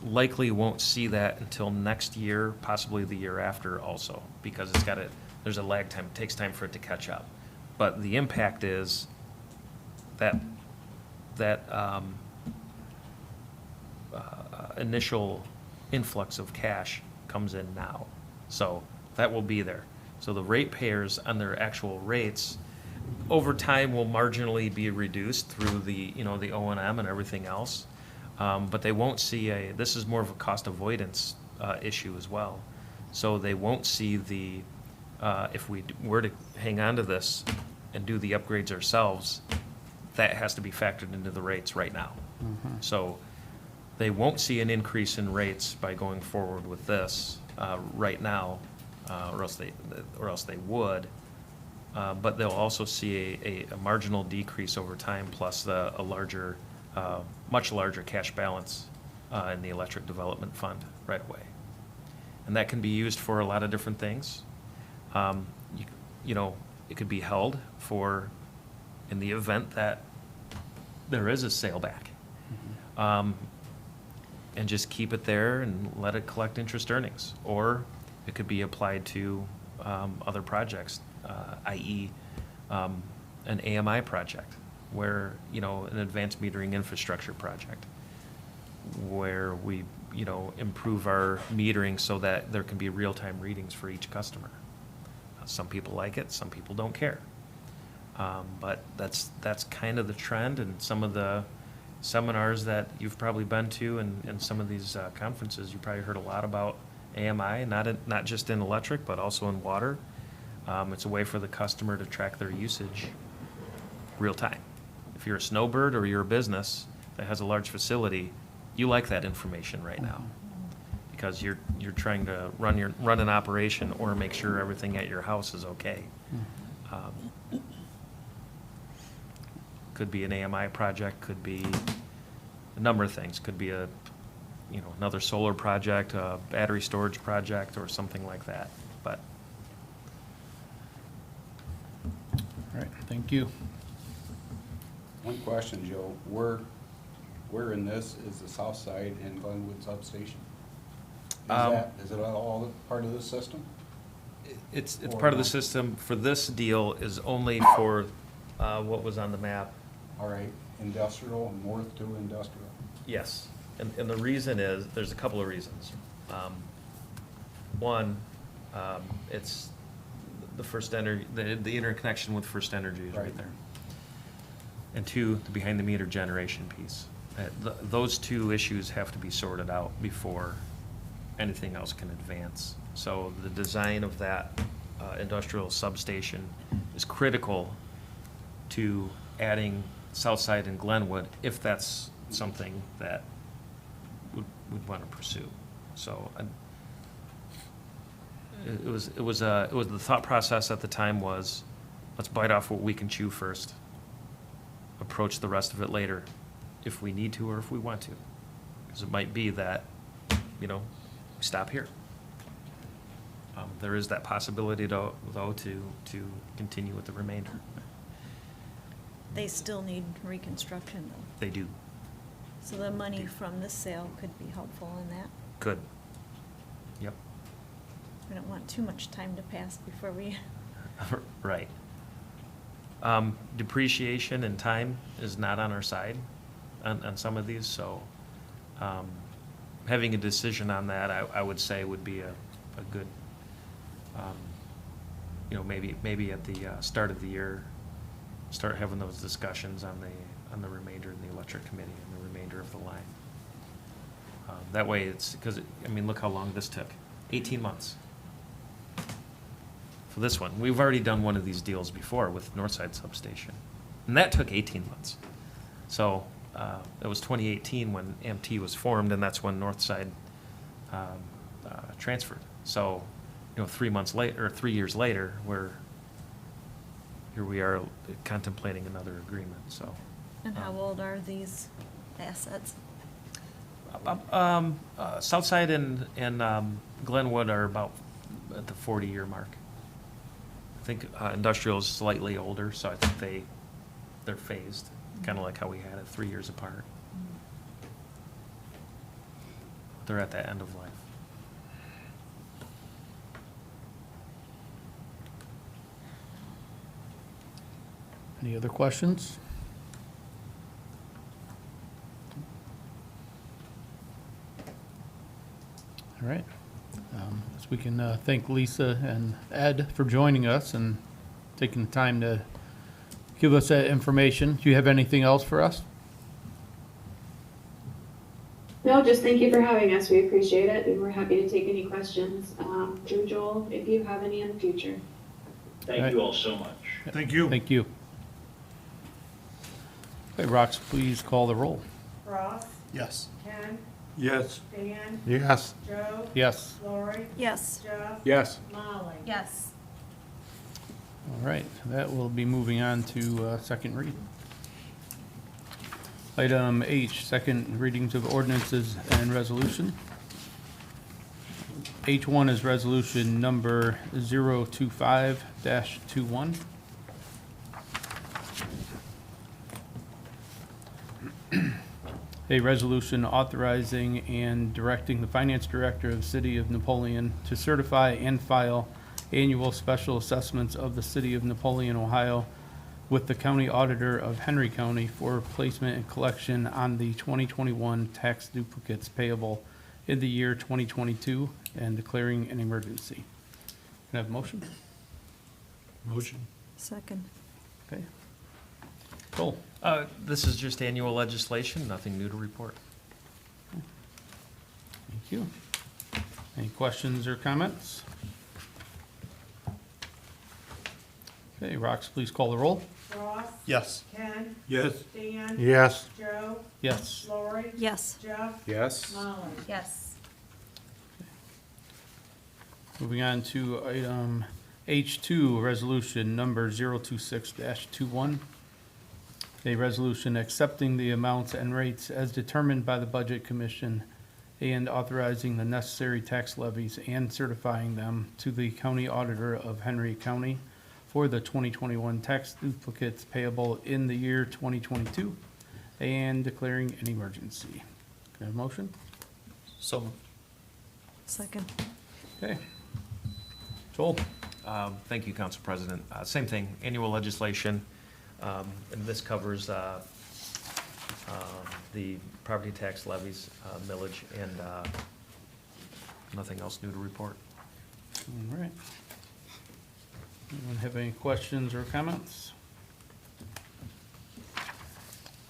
S6: likely won't see that until next year, possibly the year after also, because there's a lag time. It takes time for it to catch up. But the impact is that initial influx of cash comes in now. So that will be there. So the ratepayers on their actual rates over time will marginally be reduced through the O&M and everything else. But they won't see this is more of a cost avoidance issue as well. So they won't see if we were to hang on to this and do the upgrades ourselves, that has to be factored into the rates right now. So they won't see an increase in rates by going forward with this right now, or else they would. But they'll also see a marginal decrease over time, plus a much larger cash balance in the electric development fund right away. And that can be used for a lot of different things. It could be held for, in the event that there is a sale back. And just keep it there and let it collect interest earnings. Or it could be applied to other projects, i.e. An AMI project, where, an advanced metering infrastructure project, where we, improve our metering so that there can be real-time readings for each customer. Some people like it, some people don't care. But that's kind of the trend, and some of the seminars that you've probably been to and some of these conferences, you probably heard a lot about AMI, not just in electric, but also in water. It's a way for the customer to track their usage real time. If you're a snowbird or you're a business that has a large facility, you like that information right now, because you're trying to run an operation or make sure everything at your house is okay. Could be an AMI project, could be a number of things. Could be another solar project, a battery storage project, or something like that. But
S1: All right, thank you.
S11: One question, Joe. Where in this is the south side and Glenwood substation? Is it all part of the system?
S6: it's
S11: Or
S6: part of the
S11: not?
S6: system for this deal is only for what was on the map.
S11: All right, industrial, north to industrial.
S6: Yes, and the reason is, there's a couple of reasons. One, it's the First Energy, the interconnection with First Energy is right
S11: Right.
S6: there. And two, the behind-the-meter generation piece. Those two issues have to be sorted out before anything else can advance. So the design of that industrial substation is critical to adding Southside and Glenwood, if that's something that we'd want to pursue. So it was the thought process at the time was, let's bite off what we can chew first, approach the rest of it later, if we need to or if we want to. Because it might be that, we stop here. There is that possibility though to continue with the remainder.
S5: They still need reconstruction though.
S6: They do.
S5: So the money from this sale could be helpful in that.
S6: Good. Yep.
S5: We don't want too much time to pass before we,
S6: Right. Depreciation and time is not on our side on some of these, so having a decision on that, I would say would be a good, maybe at the start of the year, start having those discussions on the remainder in the electric committee and the remainder of the line. That way it's, because, look how long this took, 18 months. For this one, we've already done one of these deals before with Northside Substation, and that took 18 months. So it was 2018 when MT was formed, and that's when Northside transferred. So 3 months later, or 3 years later, here we are contemplating another agreement. So.
S5: and how old are these assets?
S6: Southside and Glenwood are about at the 40-year mark. I think industrial is slightly older, so I think they're phased, kind of like how we had it 3 years apart. They're at that end of life.
S1: Any other questions? All right. So we can thank Lisa and Ed for joining us and taking the time to give us that information. Do you have anything else for us?
S7: No, just thank you for having us. We appreciate it, and we're happy to take any questions. Through Joel, if you have any in the future.
S8: Thank you all so much.
S4: Thank you.
S1: Thank you. Okay, Rox, please call the roll.
S12: Ross,
S10: Yes.
S12: Ken,
S3: Yes.
S12: Dan,
S3: Yes.
S12: Joe,
S1: Yes.
S12: Lori,
S5: Yes.
S12: Jeff,
S3: Yes.
S12: Molly.
S5: Yes.
S1: All right, that will be moving on to second read. Item H, second readings of ordinances and resolution. H1 is resolution number 025-21. A resolution authorizing and directing the finance director of the city of Napoleon to certify and file annual special assessments of the city of Napoleon, Ohio, with the county auditor of Henry County for placement and collection on the 2021 tax duplicates payable in the year 2022 and declaring an emergency. Can I have a motion?
S4: Motion.
S5: Second.
S1: Okay. Cole?
S6: This is just annual legislation, nothing new to report.
S1: Thank you. Any questions or comments? Okay, Rox, please call the roll.
S12: Ross,
S10: Yes.
S12: Ken,
S3: Yes.
S12: Dan,
S3: Yes.
S12: Joe,
S1: Yes.
S12: Lori,
S5: Yes.
S12: Jeff,
S11: Yes.
S12: Molly.
S5: Yes.
S1: Moving on to item H2, resolution number 026-21. A resolution accepting the amounts and rates as determined by the Budget Commission and authorizing the necessary tax levies and certifying them to the County Auditor of Henry County for the 2021 tax duplicates payable in the year 2022 and declaring an emergency. Can I have a motion?
S10: So moved.
S5: Second.
S1: Okay. Joel?
S6: Thank you, Council President. Same thing, annual legislation, and this covers the property tax levies, millage, and nothing else new to report.
S1: All right. Anyone have any questions or comments?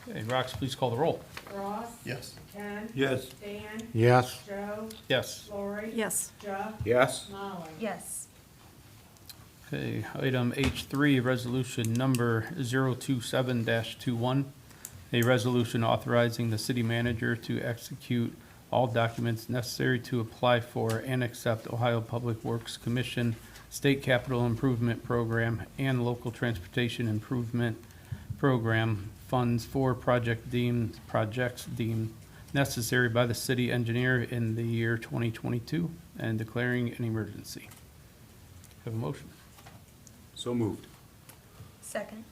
S1: Okay, Rox, please call the roll.
S12: Ross?
S10: Yes.
S12: Ken?
S3: Yes.
S12: Dan?
S3: Yes.
S12: Joe?
S1: Yes.
S12: Lori?
S5: Yes.
S12: Jeff?
S11: Yes.
S12: Molly?
S5: Yes.
S1: Okay, item H3, resolution number 027-21, a resolution authorizing the city manager to execute all documents necessary to apply for and accept Ohio Public Works Commission State Capital Improvement Program and Local Transportation Improvement Program funds for projects deemed necessary by the city engineer in the year 2022 and declaring an emergency. Have a motion?
S11: So moved.
S5: Second.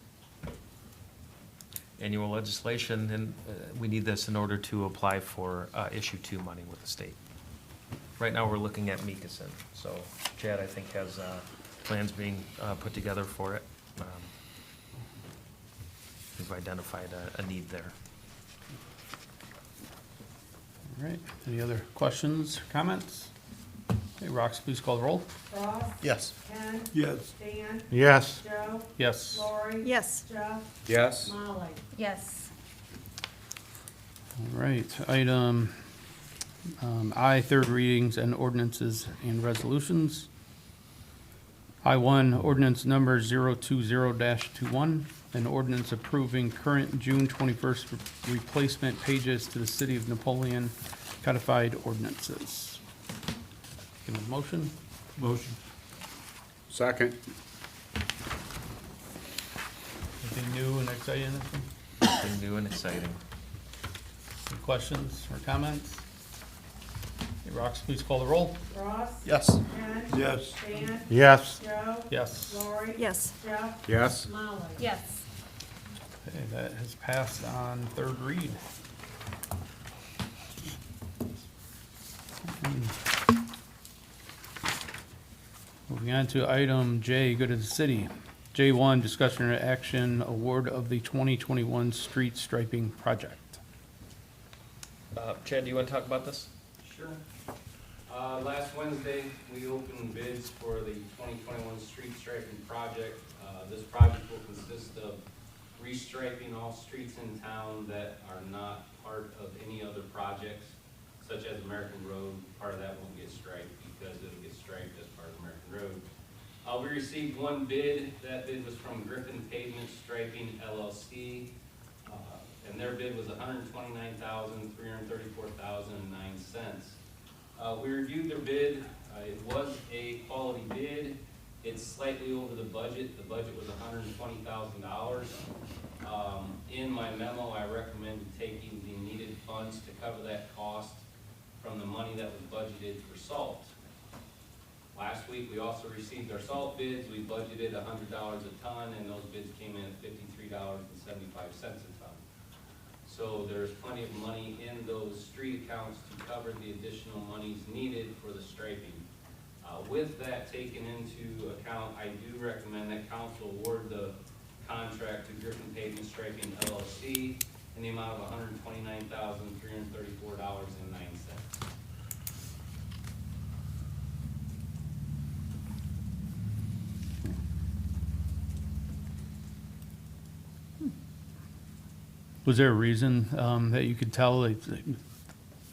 S6: Annual legislation, and we need this in order to apply for issue 2 money with the state. Right now, we're looking at Meekison, so Chad, I think, has plans being put together for it. We've identified a need there.
S1: All right, any other questions, or comments? Okay, Rox, please call the roll.
S12: Ross?
S10: Yes.
S12: Ken?
S3: Yes.
S12: Dan?
S3: Yes.
S12: Joe?
S1: Yes.
S12: Lori?
S5: Yes.
S12: Jeff?
S11: Yes.
S12: Molly?
S5: Yes.
S1: All right, item I, third readings and ordinances and resolutions. I-1, ordinance number 020-21, an ordinance approving current June 21st replacement pages to the City of Napoleon codified ordinances. Give a motion?
S3: Motion.
S11: Second.
S1: Anything new and exciting?
S6: Something new and exciting.
S1: Any questions or comments? Okay, Rox, please call the roll.
S12: Ross?
S10: Yes.
S12: Ken?
S3: Yes.
S12: Dan?
S3: Yes.
S12: Joe?
S1: Yes.
S12: Lori?
S5: Yes.
S12: Jeff?
S11: Yes.
S12: Molly?
S5: Yes.
S1: Okay, that has passed on third read. Moving on to item J, good of the city. J1, discussion or action, award of the 2021 street striping project.
S6: Chad, do you want to talk about this?
S13: Sure. Last Wednesday, we opened bids for the 2021 street striping project. This project will consist of restriping all streets in town that are not part of any other projects, such as American Road. Part of that won't get striped because it'll get striped as part of American Road. We received one bid. That bid was from Griffin Pavement Striping LLC. And their bid was $129,334.09. We reviewed their bid. It was a quality bid. It's slightly over the budget. The budget was $120,000. In my memo, I recommended taking the needed funds to cover that cost from the money that was budgeted for salt. Last week, we also received our salt bids. We budgeted $100 a ton, and those bids came in at $53.75 a ton. So there's plenty of money in those street accounts to cover the additional monies needed for the striping. With that taken into account, I do recommend that council award the contract to Griffin Pavement Striping LLC in the amount of $129,334.09.
S1: Was there a reason that you could tell, like,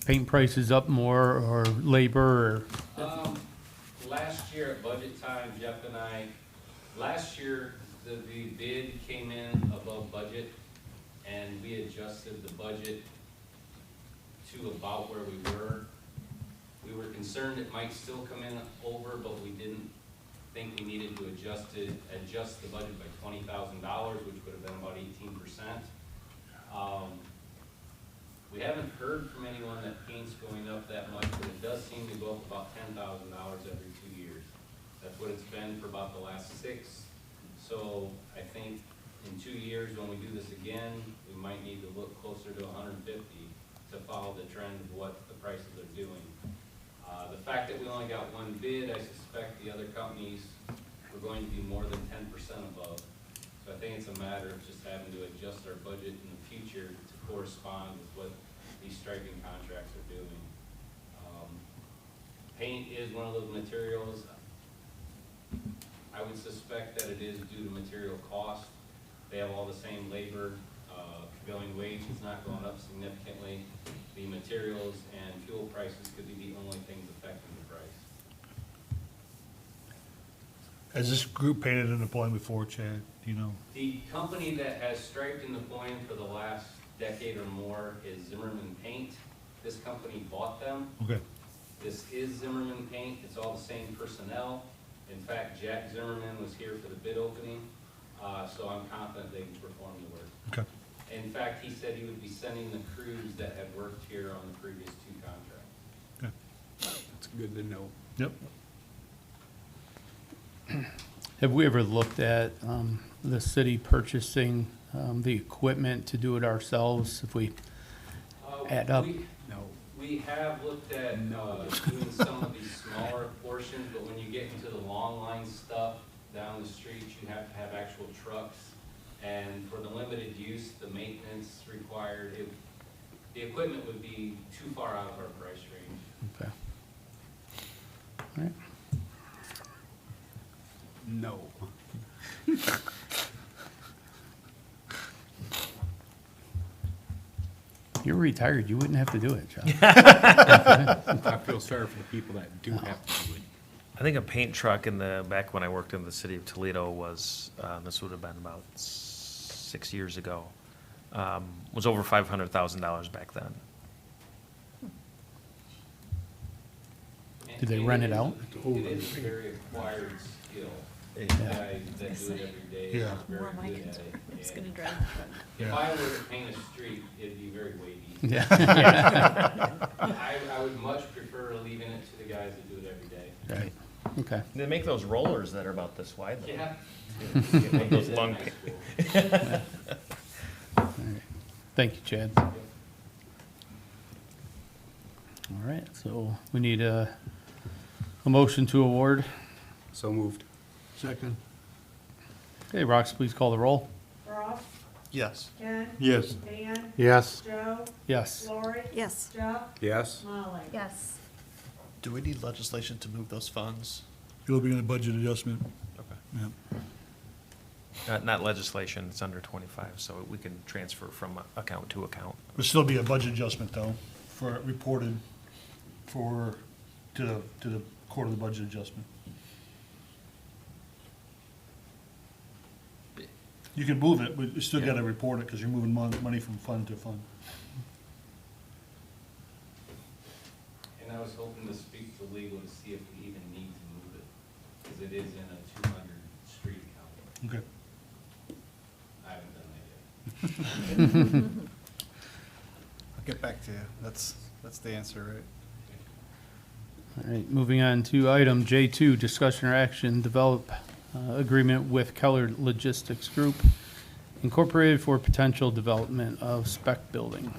S1: paint prices up more or labor or?
S13: Last year at budget time, Jeff and I, last year, the bid came in above budget, and we adjusted the budget to about where we were. We were concerned it might still come in over, but we didn't think think we needed to adjust the budget by $20,000, which would have been about 18%. We haven't heard from anyone that paint's going up that much, but it does seem to go up about $10,000 every 2 years. That's what it's been for about the last 6. So I think in 2 years, when we do this again, we might need to look closer to 150 to follow the trend of what the prices are doing. The fact that we only got one bid, I suspect the other companies were going to be more than 10% above. So I think it's a matter of just having to adjust our budget in the future to correspond with what these striping contracts are doing. Paint is one of those materials. I would suspect that it is due to material cost. They have all the same labor. Prevailing wage is not going up significantly. The materials and fuel prices could be the only things affecting the price.
S4: Has this group painted in Napoleon before, Chad? Do you know?
S13: The company that has striped in Napoleon for the last decade or more is Zimmerman Paint. This company bought them.
S4: Okay.
S13: This is Zimmerman Paint. It's all the same personnel. In fact, Jack Zimmerman was here for the bid opening, so I'm confident they can perform the work.
S4: Okay.
S13: In fact, he said he would be sending the crews that had worked here on the previous 2 contracts.
S4: Okay.
S11: That's good to know.
S4: Yep.
S1: Have we ever looked at the city purchasing the equipment to do it ourselves if we add up?
S11: No.
S13: We have looked at doing some of these smaller portions, but when you get into the long line stuff down the street, you have to have actual trucks. And for the limited use, the maintenance required, the equipment would be too far out of our price range.
S1: Okay. All right.
S11: No.
S1: You're retired, you wouldn't have to do it, John.
S11: I feel sorry for the people that do have to do it.
S6: I think a paint truck back when I worked in the city of Toledo was, this would have been about 6 years ago, was over $500,000 back then.
S1: Do they rent it out?
S13: It is a very acquired skill.
S6: Yeah.
S13: Guys that do it every day
S4: Yeah.
S13: are very
S5: More my
S13: good at
S5: concern.
S13: it.
S5: I'm just
S13: And
S5: gonna drive the truck.
S13: If I were to paint a street, it'd be very weighty.
S1: Yeah.
S13: I would much prefer leaving it to the guys that do it every day.
S1: Right, okay.
S6: They make those rollers that are about this wide, though.
S13: Yeah.
S6: Those long
S13: High
S6: pa-
S13: school.
S1: All right. Thank you, Chad. All right, so we need a motion to award.
S11: So moved.
S2: Second.
S1: Okay, Rox, please call the roll.
S12: Ross,
S10: Yes.
S12: Ken,
S2: Yes.
S12: Dan,
S3: Yes.
S12: Joe,
S1: Yes.
S12: Lori,
S5: Yes.
S12: Jeff,
S11: Yes.
S12: Molly.
S5: Yes.
S10: Do we need legislation to move those funds?
S4: It'll be in the budget adjustment.
S10: Okay.
S4: Yeah.
S6: Not legislation, it's under 25, so we can transfer from account to account.
S4: There'll still be a budget adjustment though, for reported to the quarterly budget adjustment. You can move it, but you still gotta report it because you're moving money from fund to fund.
S13: And I was hoping to speak to legal to see if we even need to move it, because it is in a 200 street account.
S4: Okay.
S13: I haven't done that yet.
S9: I'll get back to you. That's the answer, right?
S1: All right, moving on to item J2, discussion or action, develop agreement with Keller Logistics Group Incorporated for potential development of spec building.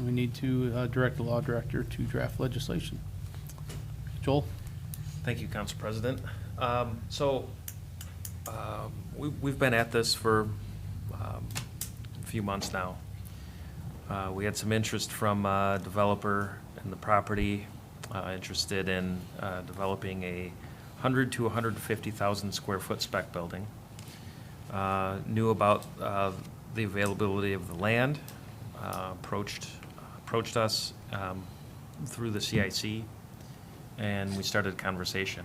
S1: We need to direct the law director to draft legislation. Joel?
S6: Thank you, Council President. We've been at this for a few months now. We had some interest from a developer in the property, interested in developing a 100 to 150,000 square foot spec building. Knew about the availability of the land, approached us through the CIC, and we started a conversation.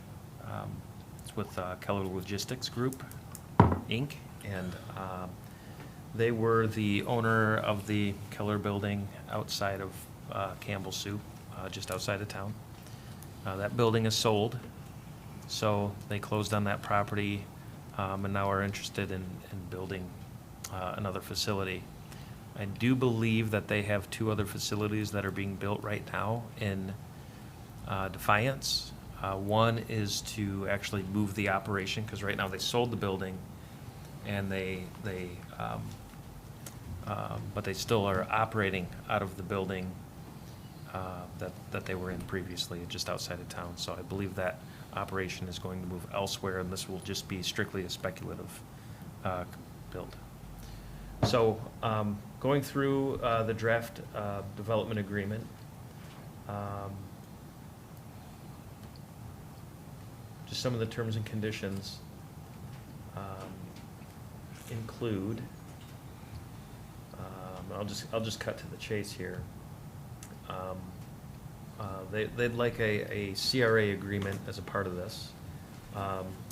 S6: It's with Keller Logistics Group, Inc., and they were the owner of the Keller building outside of Campbell Soup, just outside of town. That building is sold, So they closed on that property, and now are interested in building another facility. I do believe that they have 2 other facilities that are being built right now in Defiance. One is to actually move the operation, because right now they sold the building, and but they still are operating out of the building that they were in previously, just outside of town. So I believe that operation is going to move elsewhere, and this will just be strictly a speculative build. So going through the draft development agreement, just some of the terms and conditions include, I'll just cut to the chase here. They'd like a CRA agreement as a part of this,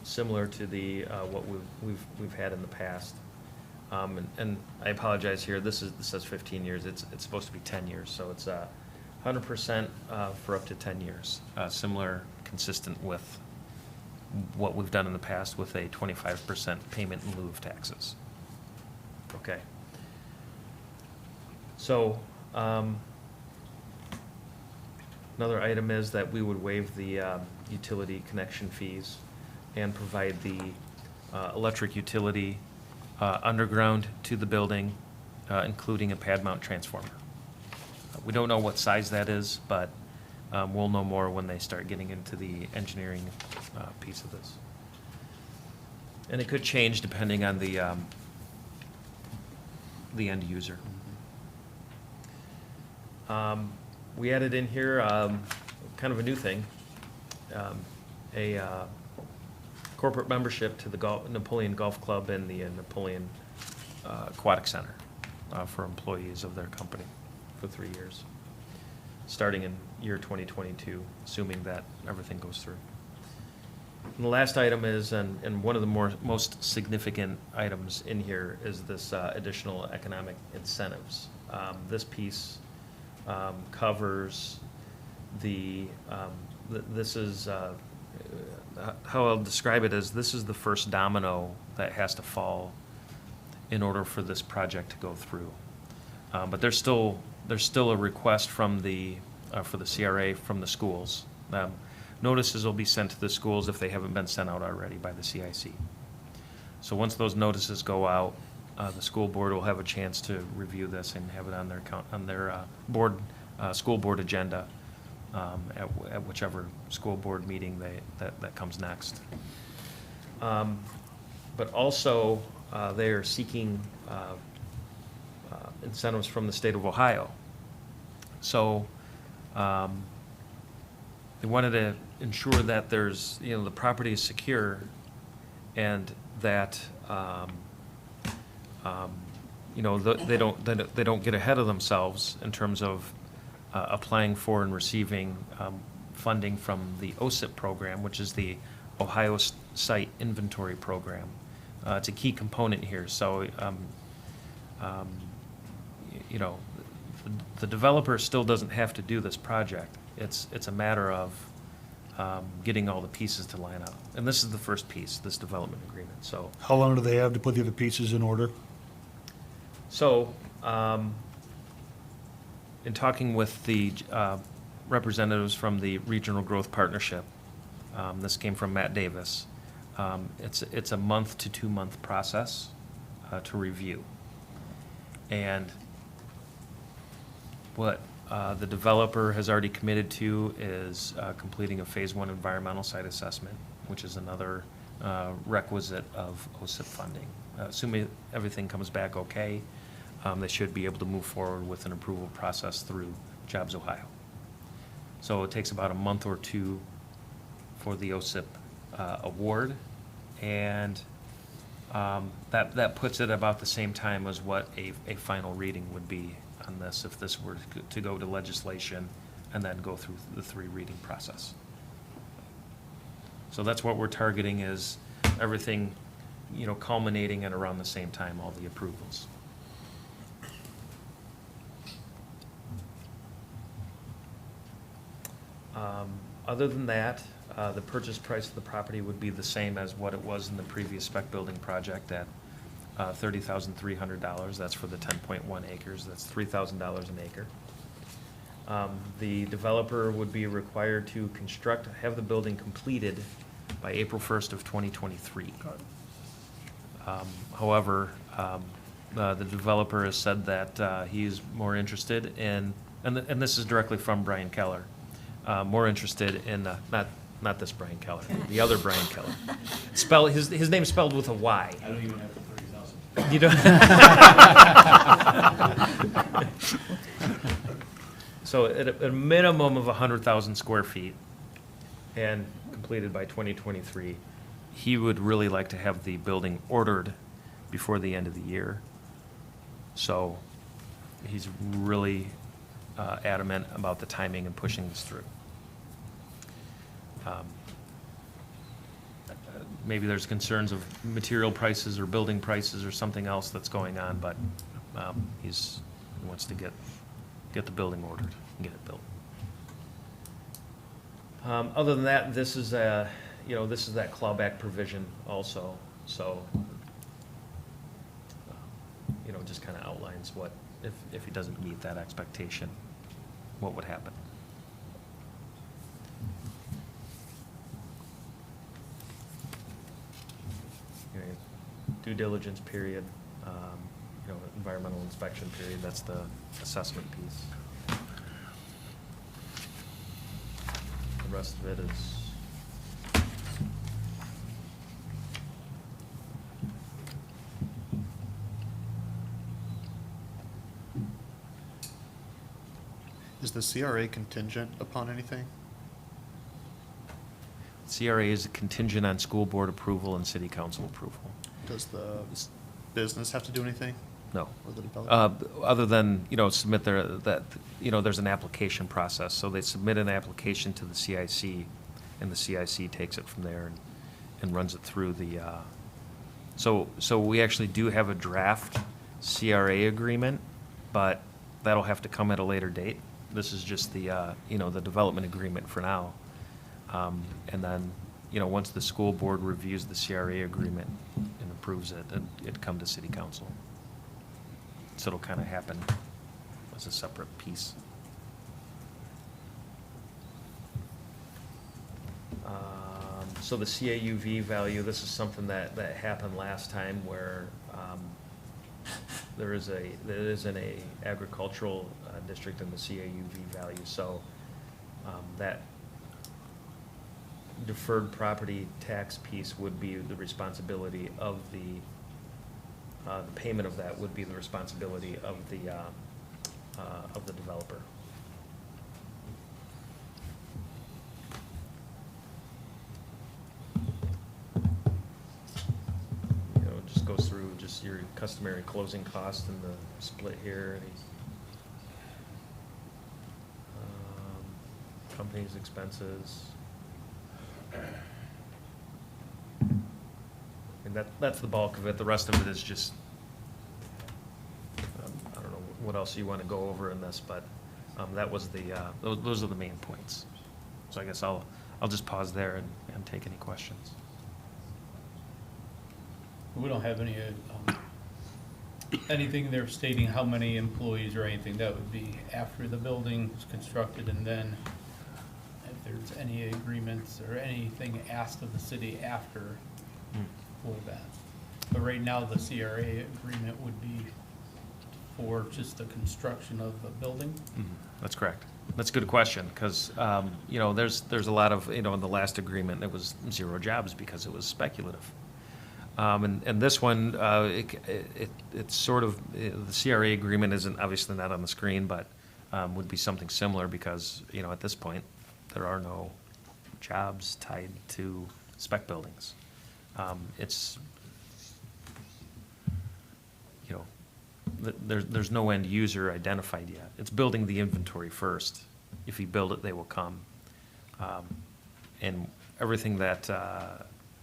S6: similar to the what we've had in the past. And I apologize here. This says 15 years. It's supposed to be 10 years, so it's 100% for up to 10 years. Similar, consistent with what we've done in the past with a 25% payment in lieu of taxes. Okay. So another item is that we would waive the utility connection fees and provide the electric utility underground to the building, including a pad mount transformer. We don't know what size that is, but we'll know more when they start getting into the engineering piece of this. And it could change depending on the end user. We added in here kind of a new thing, a corporate membership to the Napoleon Golf Club and the Napoleon Aquatic Center for employees of their company for 3 years, starting in year 2022, assuming that everything goes through. And the last item is, and one of the most significant items in here, is this additional economic incentives. This piece covers this is, how I'll describe it is, this is the first domino that has to fall in order for this project to go through. But there's still a request from for the CRA from the schools. Notices will be sent to the schools if they haven't been sent out already by the CIC. So once those notices go out, the school board will have a chance to review this and have it on their school board agenda at whichever school board meeting that comes next. But also, they are seeking incentives from the state of Ohio. So they wanted to ensure that there's, the property is secure, and that they don't get ahead of themselves in terms of applying for and receiving funding from the OSIP program, which is the Ohio Site Inventory Program. It's a key component here. So, the developer still doesn't have to do this project. It's a matter of getting all the pieces to line up. And this is the first piece, this development agreement. So,
S4: How long do they have to put the other pieces in order?
S6: So, in talking with the representatives from the Regional Growth Partnership, this came from Matt Davis, it's a month to 2 month process to review. And what the developer has already committed to is completing a Phase 1 environmental site assessment, which is another requisite of OSIP funding. Assuming everything comes back okay, they should be able to move forward with an approval process through Jobs Ohio. So it takes about a month or 2 for the OSIP award, and that puts it about the same time as what a final reading would be on this if this were to go to legislation and then go through the 3 reading process. So that's what we're targeting, is everything, culminating at around the same time, all the approvals. Other than that, the purchase price of the property would be the same as what it was in the previous spec building project at $30,300. That's for the 10.1 acres. That's $3,000 an acre. The developer would be required to have the building completed by April 1st of 2023. However, the developer has said that he's more interested in, and this is directly from Brian Keller, more interested in, not this Brian Keller, the other Brian Keller. His name's spelled with a Y.
S13: I don't even have the 30,000.
S6: You don't? So at a minimum of 100,000 square feet and completed by 2023, he would really like to have the building ordered before the end of the year. So he's really adamant about the timing and pushing this through. Maybe there's concerns of material prices or building prices or something else that's going on, but he wants to get the building ordered and get it built. Other than that, this is that clawback provision also. So, just kind of outlines what, if he doesn't meet that expectation, what would happen. Due diligence period, environmental inspection period, that's the assessment piece. The rest of it is
S10: Is the CRA contingent upon anything?
S6: CRA is contingent on school board approval and city council approval.
S10: Does the business have to do anything?
S6: No.
S10: Or the developer?
S6: Other than, submit there's an application process. So they submit an application to the CIC, and the CIC takes it from there and runs it through the, so we actually do have a draft CRA agreement, but that'll have to come at a later date. This is just the, the development agreement for now. And then, once the school board reviews the CRA agreement and approves it, it'd come to city council. So it'll kind of happen as a separate piece. So the CAUV value, this is something that happened last time where there is in a agricultural district in the CAUV value. So that deferred property tax piece would be the responsibility of the payment of that would be the responsibility of the developer. It just goes through just your customary closing cost and the split here. And company's expenses. And that's the bulk of it. The rest of it is just, I don't know what else you want to go over in this, but that was those are the main points. So I guess I'll just pause there and take any questions.
S1: We don't have anything there stating how many employees or anything. That would be after the building is constructed, and then if there's any agreements or anything asked of the city after for that. But right now, the CRA agreement would be for just the construction of the building.
S6: That's correct. That's a good question, because, there's a lot of, in the last agreement, there was 0 jobs because it was speculative. And this one, it's sort of, the CRA agreement isn't obviously not on the screen, but would be something similar because, at this point, there are no jobs tied to spec buildings. It's, there's no end user identified yet. It's building the inventory first. If you build it, they will come. And everything that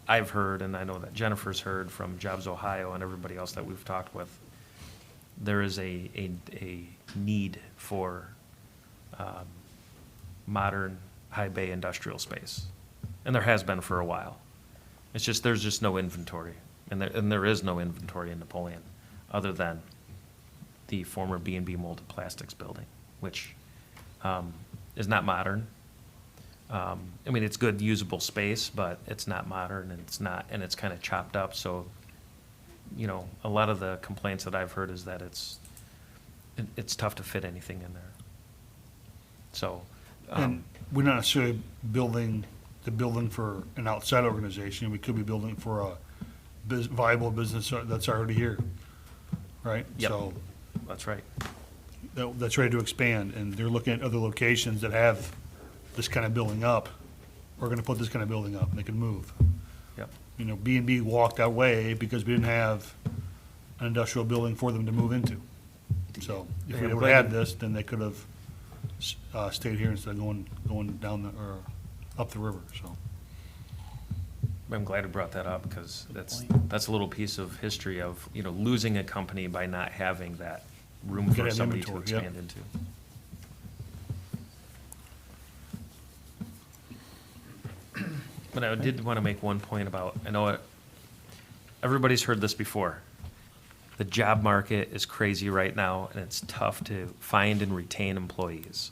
S6: I've heard, and I know that Jennifer's heard from Jobs Ohio and everybody else that we've talked with, there is a need for modern, high bay industrial space. And there has been for a while. It's just, there's just no inventory. And there is no inventory in Napoleon, other than the former B&B Molded Plastics building, which is not modern. I mean, it's good usable space, but it's not modern, and it's kind of chopped up, so, you know, a lot of the complaints that I've heard is that it's tough to fit anything in there. So,
S4: And we're not necessarily building the building for an outside organization. We could be building for a viable business that's already here, right?
S6: Yep.
S4: So
S6: that's right.
S4: that's ready to expand, and they're looking at other locations that have this kind of building up. We're gonna put this kind of building up, and they can move.
S6: Yep.
S4: You know, B&B walked that way because we didn't have an industrial building for them to move into. So if we
S6: Yeah,
S4: would have had this, then they could have stayed here instead of going down or up the river, so.
S6: I'm glad you brought that up, because that's a little piece of history of, you know, losing a company by not having that room
S4: Get
S6: for
S4: an
S6: somebody to
S4: inventory, yep.
S6: expand into. But I did want to make one point about, I know everybody's heard this before. The job market is crazy right now, and it's tough to find and retain employees.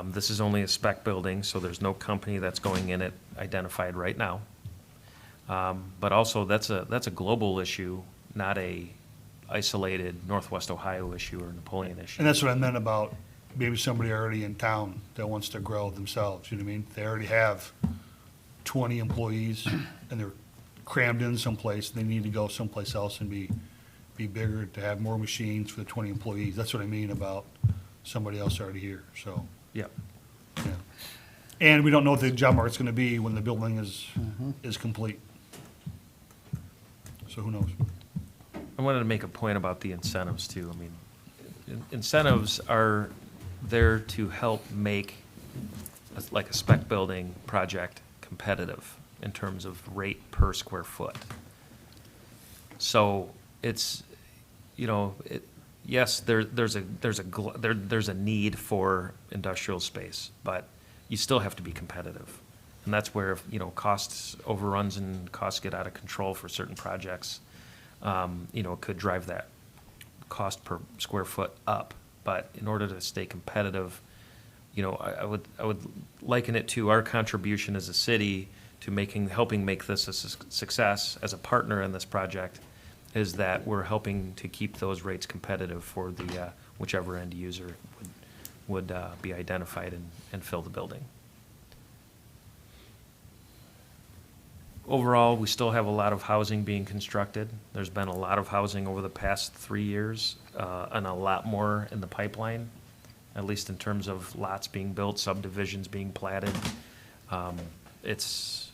S6: This is only a spec building, so there's no company that's going in it identified right now. But also, that's a global issue, not a isolated Northwest Ohio issue or Napoleon issue.
S4: And that's what I meant about maybe somebody already in town that wants to grow themselves, you know what I mean? They already have 20 employees, and they're crammed in someplace, and they need to go someplace else and be bigger, to have more machines for the 20 employees. That's what I mean about somebody else already here, so,
S6: Yep.
S4: yeah. And we don't know what the job market's gonna be when the building is complete. So who knows?
S6: I wanted to make a point about the incentives too. I mean, incentives are there to help make like a spec building project competitive in terms of rate per square foot. So it's, you know, yes, there's a need for industrial space, but you still have to be competitive. And that's where, you know, costs overruns and costs get out of control for certain projects, you know, could drive that cost per square foot up. But in order to stay competitive, you know, I would liken it to our contribution as a city to helping make this a success as a partner in this project, is that we're helping to keep those rates competitive for the whichever end user would be identified and fill the building. Overall, we still have a lot of housing being constructed. There's been a lot of housing over the past 3 years, and a lot more in the pipeline, at least in terms of lots being built, subdivisions being platted. It's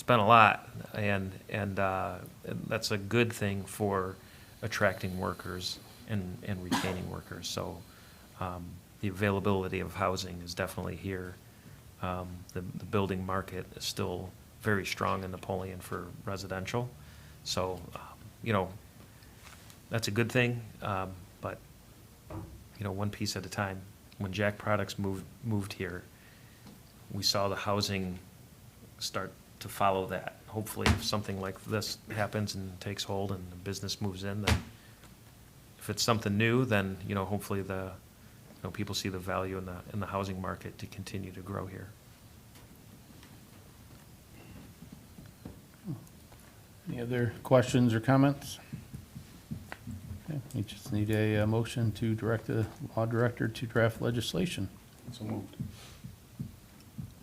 S6: been a lot, and that's a good thing for attracting workers and retaining workers. So the availability of housing is definitely here. The building market is still very strong in Napoleon for residential. So, you know, that's a good thing, but, you know, one piece at a time. When Jack Products moved here, we saw the housing start to follow that. Hopefully, if something like this happens and takes hold and the business moves in, then if it's something new, then, you know, hopefully people see the value in the housing market to continue to grow here.
S1: Any other questions or comments? Okay, we just need a motion to direct the law director to draft legislation.
S11: So moved.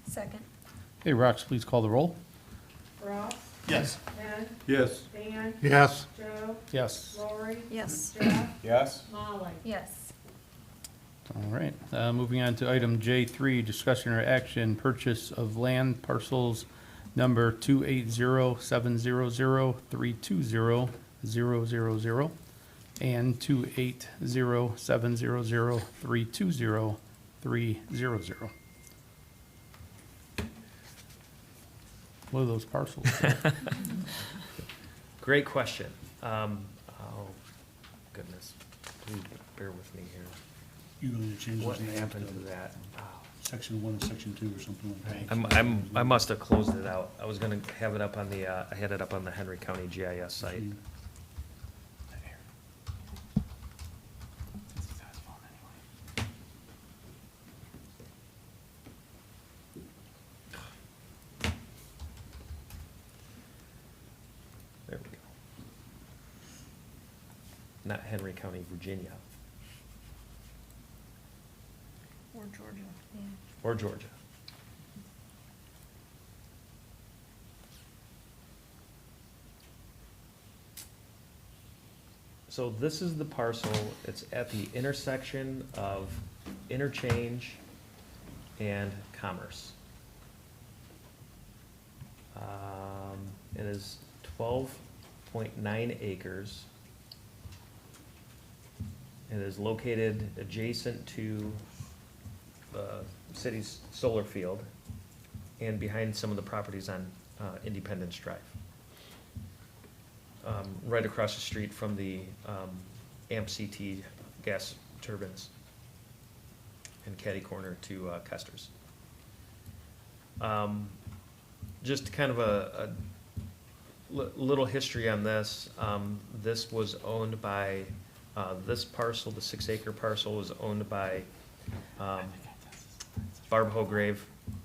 S5: Second.
S1: Hey, Rox, please call the roll.
S2: Ross?
S10: Yes.
S2: Ed?
S11: Yes.
S2: Dan?
S3: Yes.
S2: Joe?
S1: Yes.
S2: Lori?
S5: Yes.
S2: Jeff?
S11: Yes.
S2: Molly?
S5: Yes.
S1: All right, moving on to item J3, discussion or action, purchase of land parcels number 28070032000 and 28070032030. What are those parcels?
S6: Great question. Oh, goodness, please bear with me here.
S4: You need to change those
S6: What
S4: names
S6: happened
S4: to
S6: to that? Oh,
S4: section 1 and section 2 or something like that.
S6: I must have closed it out. I was gonna have it up on the, I had it up on the Henry County GIS site. There we go. Not Henry County, Virginia,
S5: Or Georgia, yeah.
S6: or Georgia. So this is the parcel, it's at the intersection of Interchange and Commerce. It is 12.9 acres. It is located adjacent to the city's solar field and behind some of the properties on Independence Drive. Right across the street from the AMP-CT gas turbines and catty corner to Custer's. Just kind of a little history on this. This was owned by, this parcel, the 6-acre parcel was owned by Barb Hograve.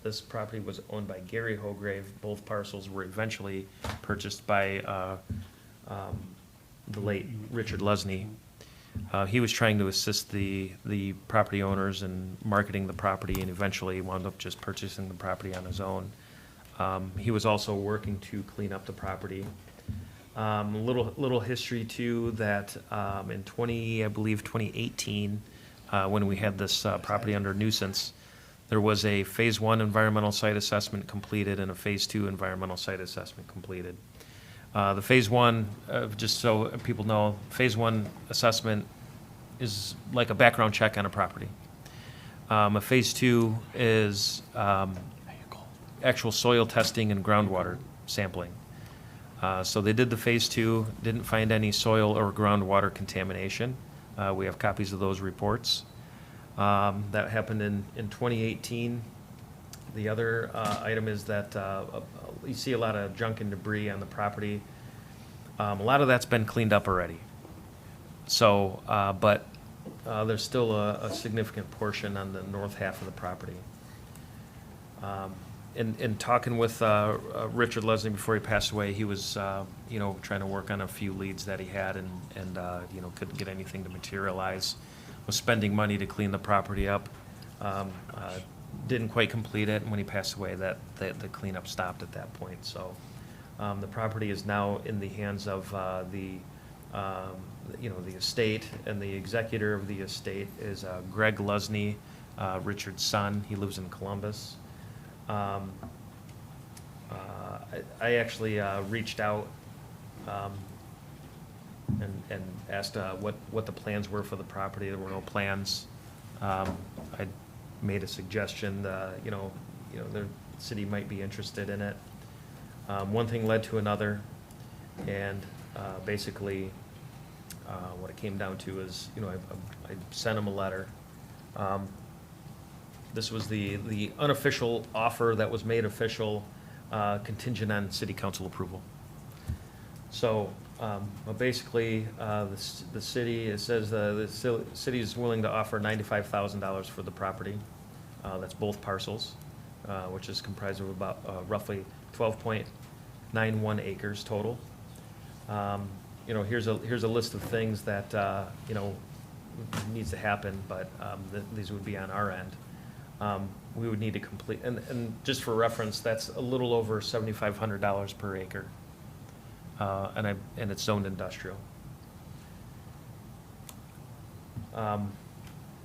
S6: This property was owned by Gary Hograve. Both parcels were eventually purchased by the late Richard Lusney. He was trying to assist the property owners in marketing the property and eventually wound up just purchasing the property on his own. He was also working to clean up the property. Little history too, that in 2018, when we had this property under nuisance, there was a Phase 1 environmental site assessment completed and a Phase 2 environmental site assessment completed. The Phase 1, just so people know, Phase 1 assessment is like a background check on a property. A Phase 2 is actual soil testing and groundwater sampling. So they did the Phase 2, didn't find any soil or groundwater contamination. We have copies of those reports. That happened in 2018. The other item is that you see a lot of junk and debris on the property. A lot of that's been cleaned up already. So, but there's still a significant portion on the north half of the property. In talking with Richard Lusney before he passed away, he was trying to work on a few leads that he had and couldn't get anything to materialize. Was spending money to clean the property up. Didn't quite complete it, and when he passed away, the cleanup stopped at that point. So the property is now in the hands of the estate, and the executor of the estate is Greg Lusney, Richard's son. He lives in Columbus. I actually reached out and asked what the plans were for the property. There were no plans. I made a suggestion, the city might be interested in it. One thing led to another, and basically what it came down to is, I sent him a letter. This was the unofficial offer that was made official, contingent on city council approval. So basically, the city, it says the city is willing to offer $95,000 for the property. That's both parcels, which is comprised of about roughly 12.91 acres total. Here's a list of things that needs to happen, but these would be on our end. We would need to complete, and just for reference, that's a little over $7,500 per acre. And it's zoned industrial.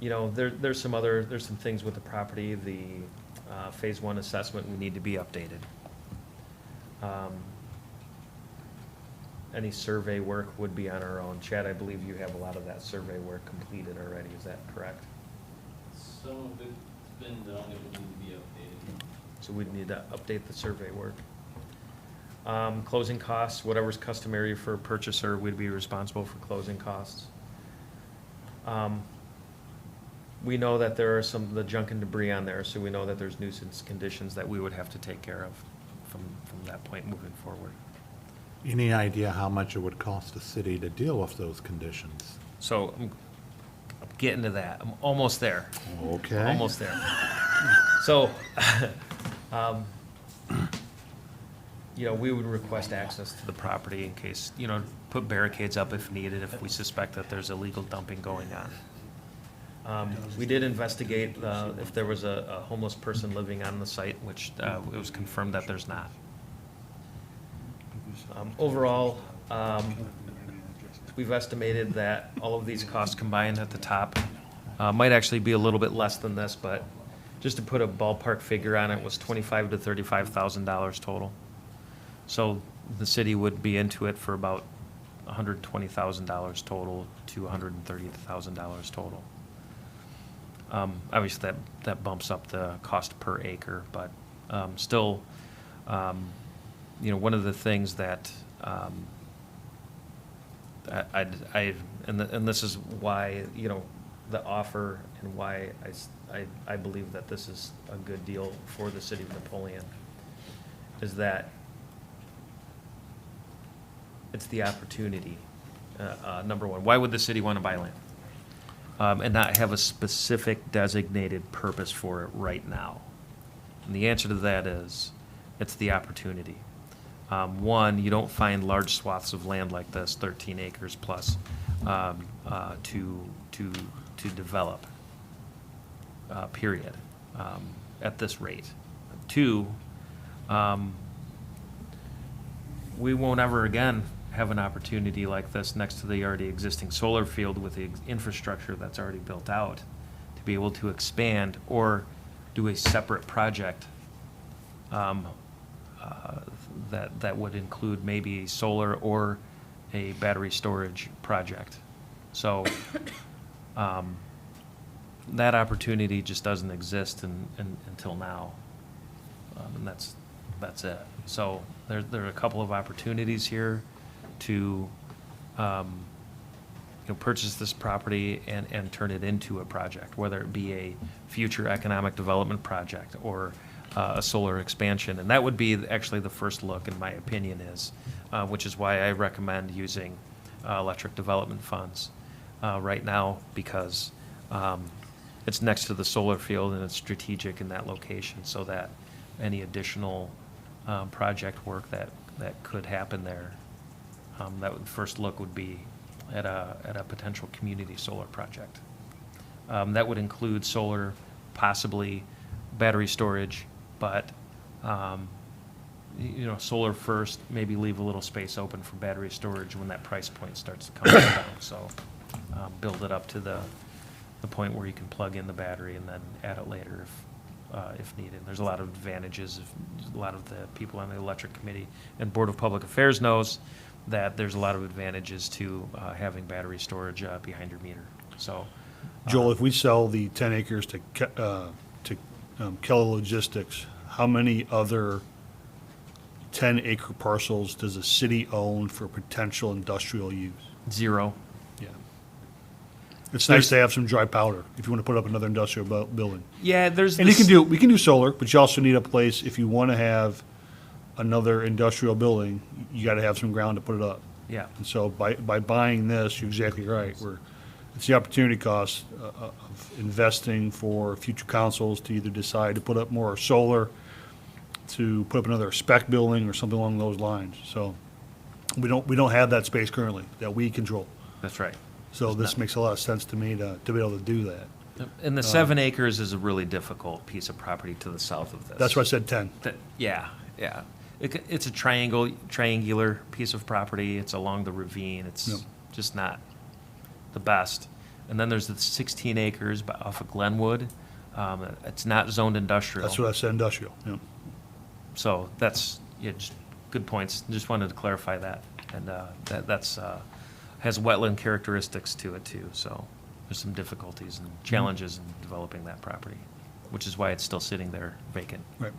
S6: There's some things with the property. The Phase 1 assessment would need to be updated. Any survey work would be on our own. Chad, I believe you have a lot of that survey work completed already. Is that correct?
S13: Some of it's been done, it would need to be updated.
S6: So we'd need to update the survey work. Closing costs, whatever's customary for a purchaser, we'd be responsible for closing costs. we know that there are the junk and debris on there, so we know that there's nuisance conditions that we would have to take care of from that point moving forward.
S3: Any idea how much it would cost the city to deal with those conditions?
S6: So I'm getting to that. I'm almost there.
S3: Okay.
S6: Almost there. So, we would request access to the property in case, put barricades up if needed, if we suspect that there's illegal dumping going on. We did investigate if there was a homeless person living on the site, which it was confirmed that there's not. Overall, we've estimated that all of these costs combined at the top might actually be a little bit less than this, but just to put a ballpark figure on it, was $25,000 to $35,000 total. So the city would be into it for about $120,000 total to $130,000 total. Obviously, that bumps up the cost per acre, but still, one of the things that and this is why, the offer and why I believe that this is a good deal for the city of Napoleon, is that it's the opportunity. Number one, why would the city want to buy land? And not have a specific designated purpose for it right now? And the answer to that is, it's the opportunity. One, you don't find large swaths of land like this, 13 acres plus, to develop, period, at this rate. Two, we won't ever again have an opportunity like this next to the already existing solar field with the infrastructure that's already built out to be able to expand or do a separate project that would include maybe solar or a battery storage project. So that opportunity just doesn't exist until now, and that's it. So there are a couple of opportunities here to purchase this property and turn it into a project, whether it be a future economic development project or a solar expansion. And that would be actually the first look, in my opinion, which is why I recommend using electric development funds right now, because it's next to the solar field and it's strategic in that location, so that any additional project work that could happen there, first look would be at a potential community solar project. That would include solar, possibly battery storage, but solar first, maybe leave a little space open for battery storage when that price point starts to come down. So build it up to the point where you can plug in the battery and then add it later if needed. There's a lot of advantages. A lot of the people on the electric committee and Board of Public Affairs knows that there's a lot of advantages to having battery storage behind your meter. So,
S4: Joel, if we sell the 10 acres to Keller Logistics, how many other 10-acre parcels does the city own for potential industrial use?
S6: 0.
S4: Yeah. It's nice to have some dry powder if you want to put up another industrial building.
S6: Yeah,
S4: And we can do solar, but you also need a place, if you want to have another industrial building, you got to have some ground to put it up.
S6: Yeah.
S4: And so by buying this, you're exactly right. It's the opportunity cost of investing for future councils to either decide to put up more solar, to put up another spec building or something along those lines. So we don't have that space currently that we control.
S6: That's right.
S4: So this makes a lot of sense to me to be able to do that.
S6: And the 7 acres is a really difficult piece of property to the south of this.
S4: That's why I said 10.
S6: Yeah. It's a triangular piece of property. It's along the ravine. It's
S4: Yep.
S6: just not the best. And then there's the 16 acres off of Glenwood. It's not zoned industrial.
S4: That's what I said, industrial, yeah.
S6: So that's, just good points. Just wanted to clarify that. And that's has wetland characteristics to it too. So there's some difficulties and challenges in developing that property, which is why it's still sitting there vacant.
S4: Right.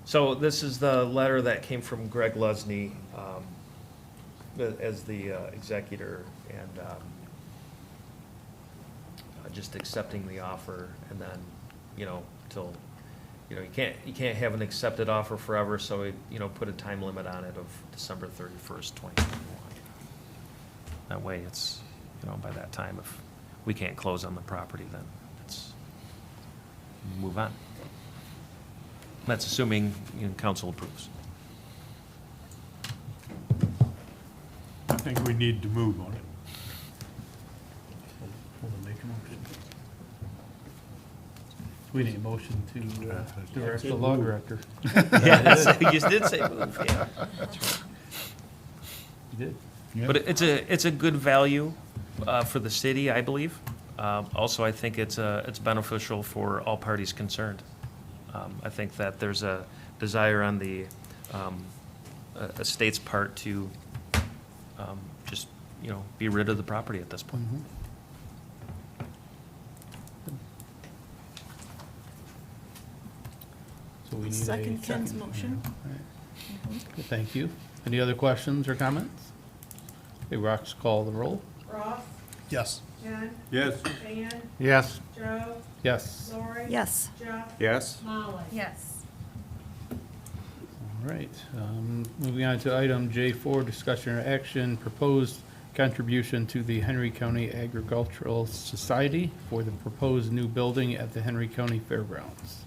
S6: So this is the letter that came from Greg Lusney as the executor, and just accepting the offer and then, till, you can't have an accepted offer forever, so we, put a time limit on it of December 31st, 2021. That way it's, by that time, if we can't close on the property, then it's, move on. That's assuming, council approves.
S12: I think we need to move on it. We'll make a motion.
S1: We need a motion to direct the law director.
S6: Yeah, you did say move, yeah.
S1: You did?
S6: But it's a good value for the city, I believe. Also, I think it's beneficial for all parties concerned. I think that there's a desire on the estate's part to just, be rid of the property at this point.
S1: Mhm. So we need a
S5: Second Ken's motion.
S1: All right. Okay, thank you. Any other questions or comments? Okay, Rox, call the roll.
S14: Ross,
S10: Yes.
S14: Ken,
S12: Yes.
S14: Dan,
S3: Yes.
S14: Joe,
S1: Yes.
S14: Lori.
S5: Yes.
S14: Jeff,
S11: Yes.
S14: Molly.
S5: Yes.
S1: All right, moving on to item J4, discussion or action, proposed contribution to the Henry County Agricultural Society for the proposed new building at the Henry County Fairgrounds.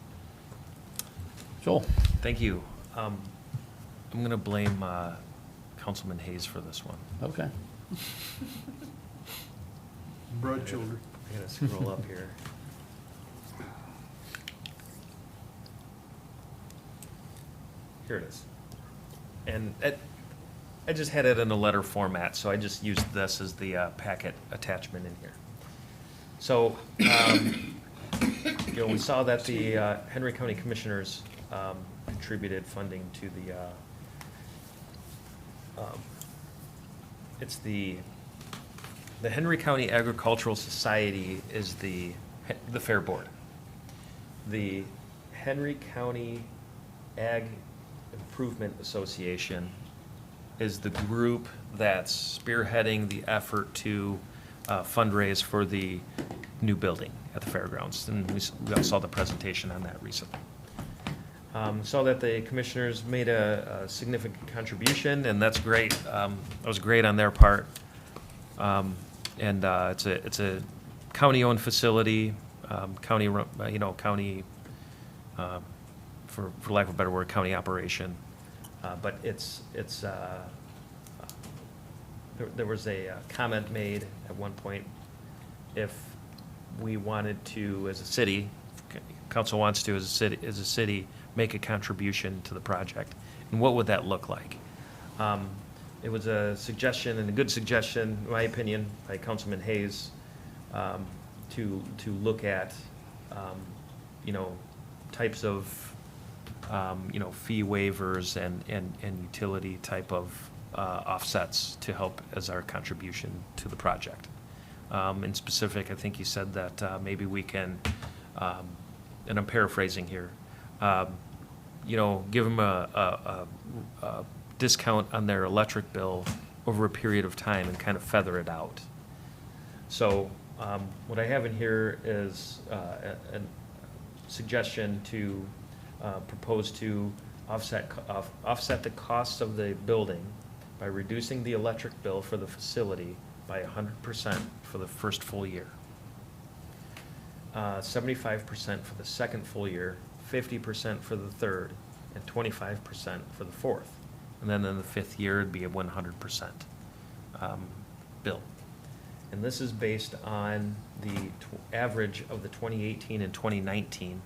S1: Joel?
S6: Thank you. I'm going to blame Councilman Hayes for this one.
S1: Okay.
S12: Broad shoulder.
S6: I gotta scroll up here. Here it is. And I just had it in a letter format, so I just used this as the packet attachment in here. So, we saw that the Henry County Commissioners contributed funding to it's the Henry County Agricultural Society is the fair board. The Henry County Ag Improvement Association is the group that's spearheading the effort to fundraise for the new building at the fairgrounds. And we all saw the presentation on that recently. Saw that the commissioners made a significant contribution, and that's great. That was great on their part. It's a county-owned facility, county, for lack of a better word, county operation. But there was a comment made at one point, if we wanted to, as a city, council wants to, as a city, make a contribution to the project, and what would that look like? It was a suggestion, and a good suggestion, in my opinion, by Councilman Hayes, to look at, types of, fee waivers and utility type of offsets to help as our contribution to the project. In specific, I think he said that maybe we can, and I'm paraphrasing here, give them a discount on their electric bill over a period of time and kind of feather it out. So what I have in here is a suggestion to propose to offset the costs of the building by reducing the electric bill for the facility by 100% for the first full year, 75% for the second full year, 50% for the third, and 25% for the fourth. And then in the fifth year, it'd be a 100% bill. And this is based on the average of the 2018 and 2019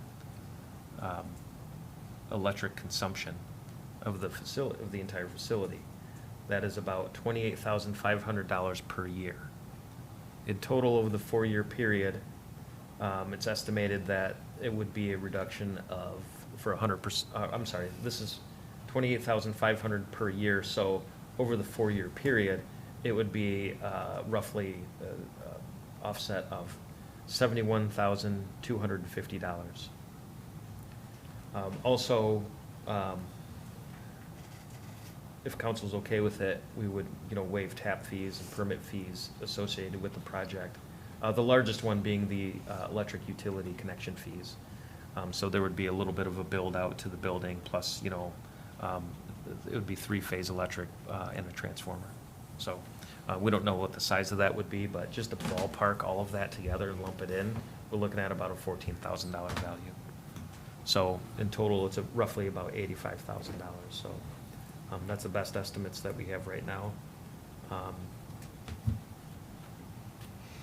S6: electric consumption of the facility, of the entire facility. That is about $28,500 per year. In total, over the 4-year period, it's estimated that it would be a reduction of, for 100%, I'm sorry, this is $28,500 per year, so over the 4-year period, it would be roughly offset of $71,250. Also, if council's okay with it, we would, waive tap fees and permit fees associated with the project. The largest one being the electric utility connection fees. So there would be a little bit of a build out to the building, plus, it would be three-phase electric and a transformer. So we don't know what the size of that would be, but just to ballpark all of that together and lump it in, we're looking at about a $14,000 value. So in total, it's roughly about $85,000. So that's the best estimates that we have right now.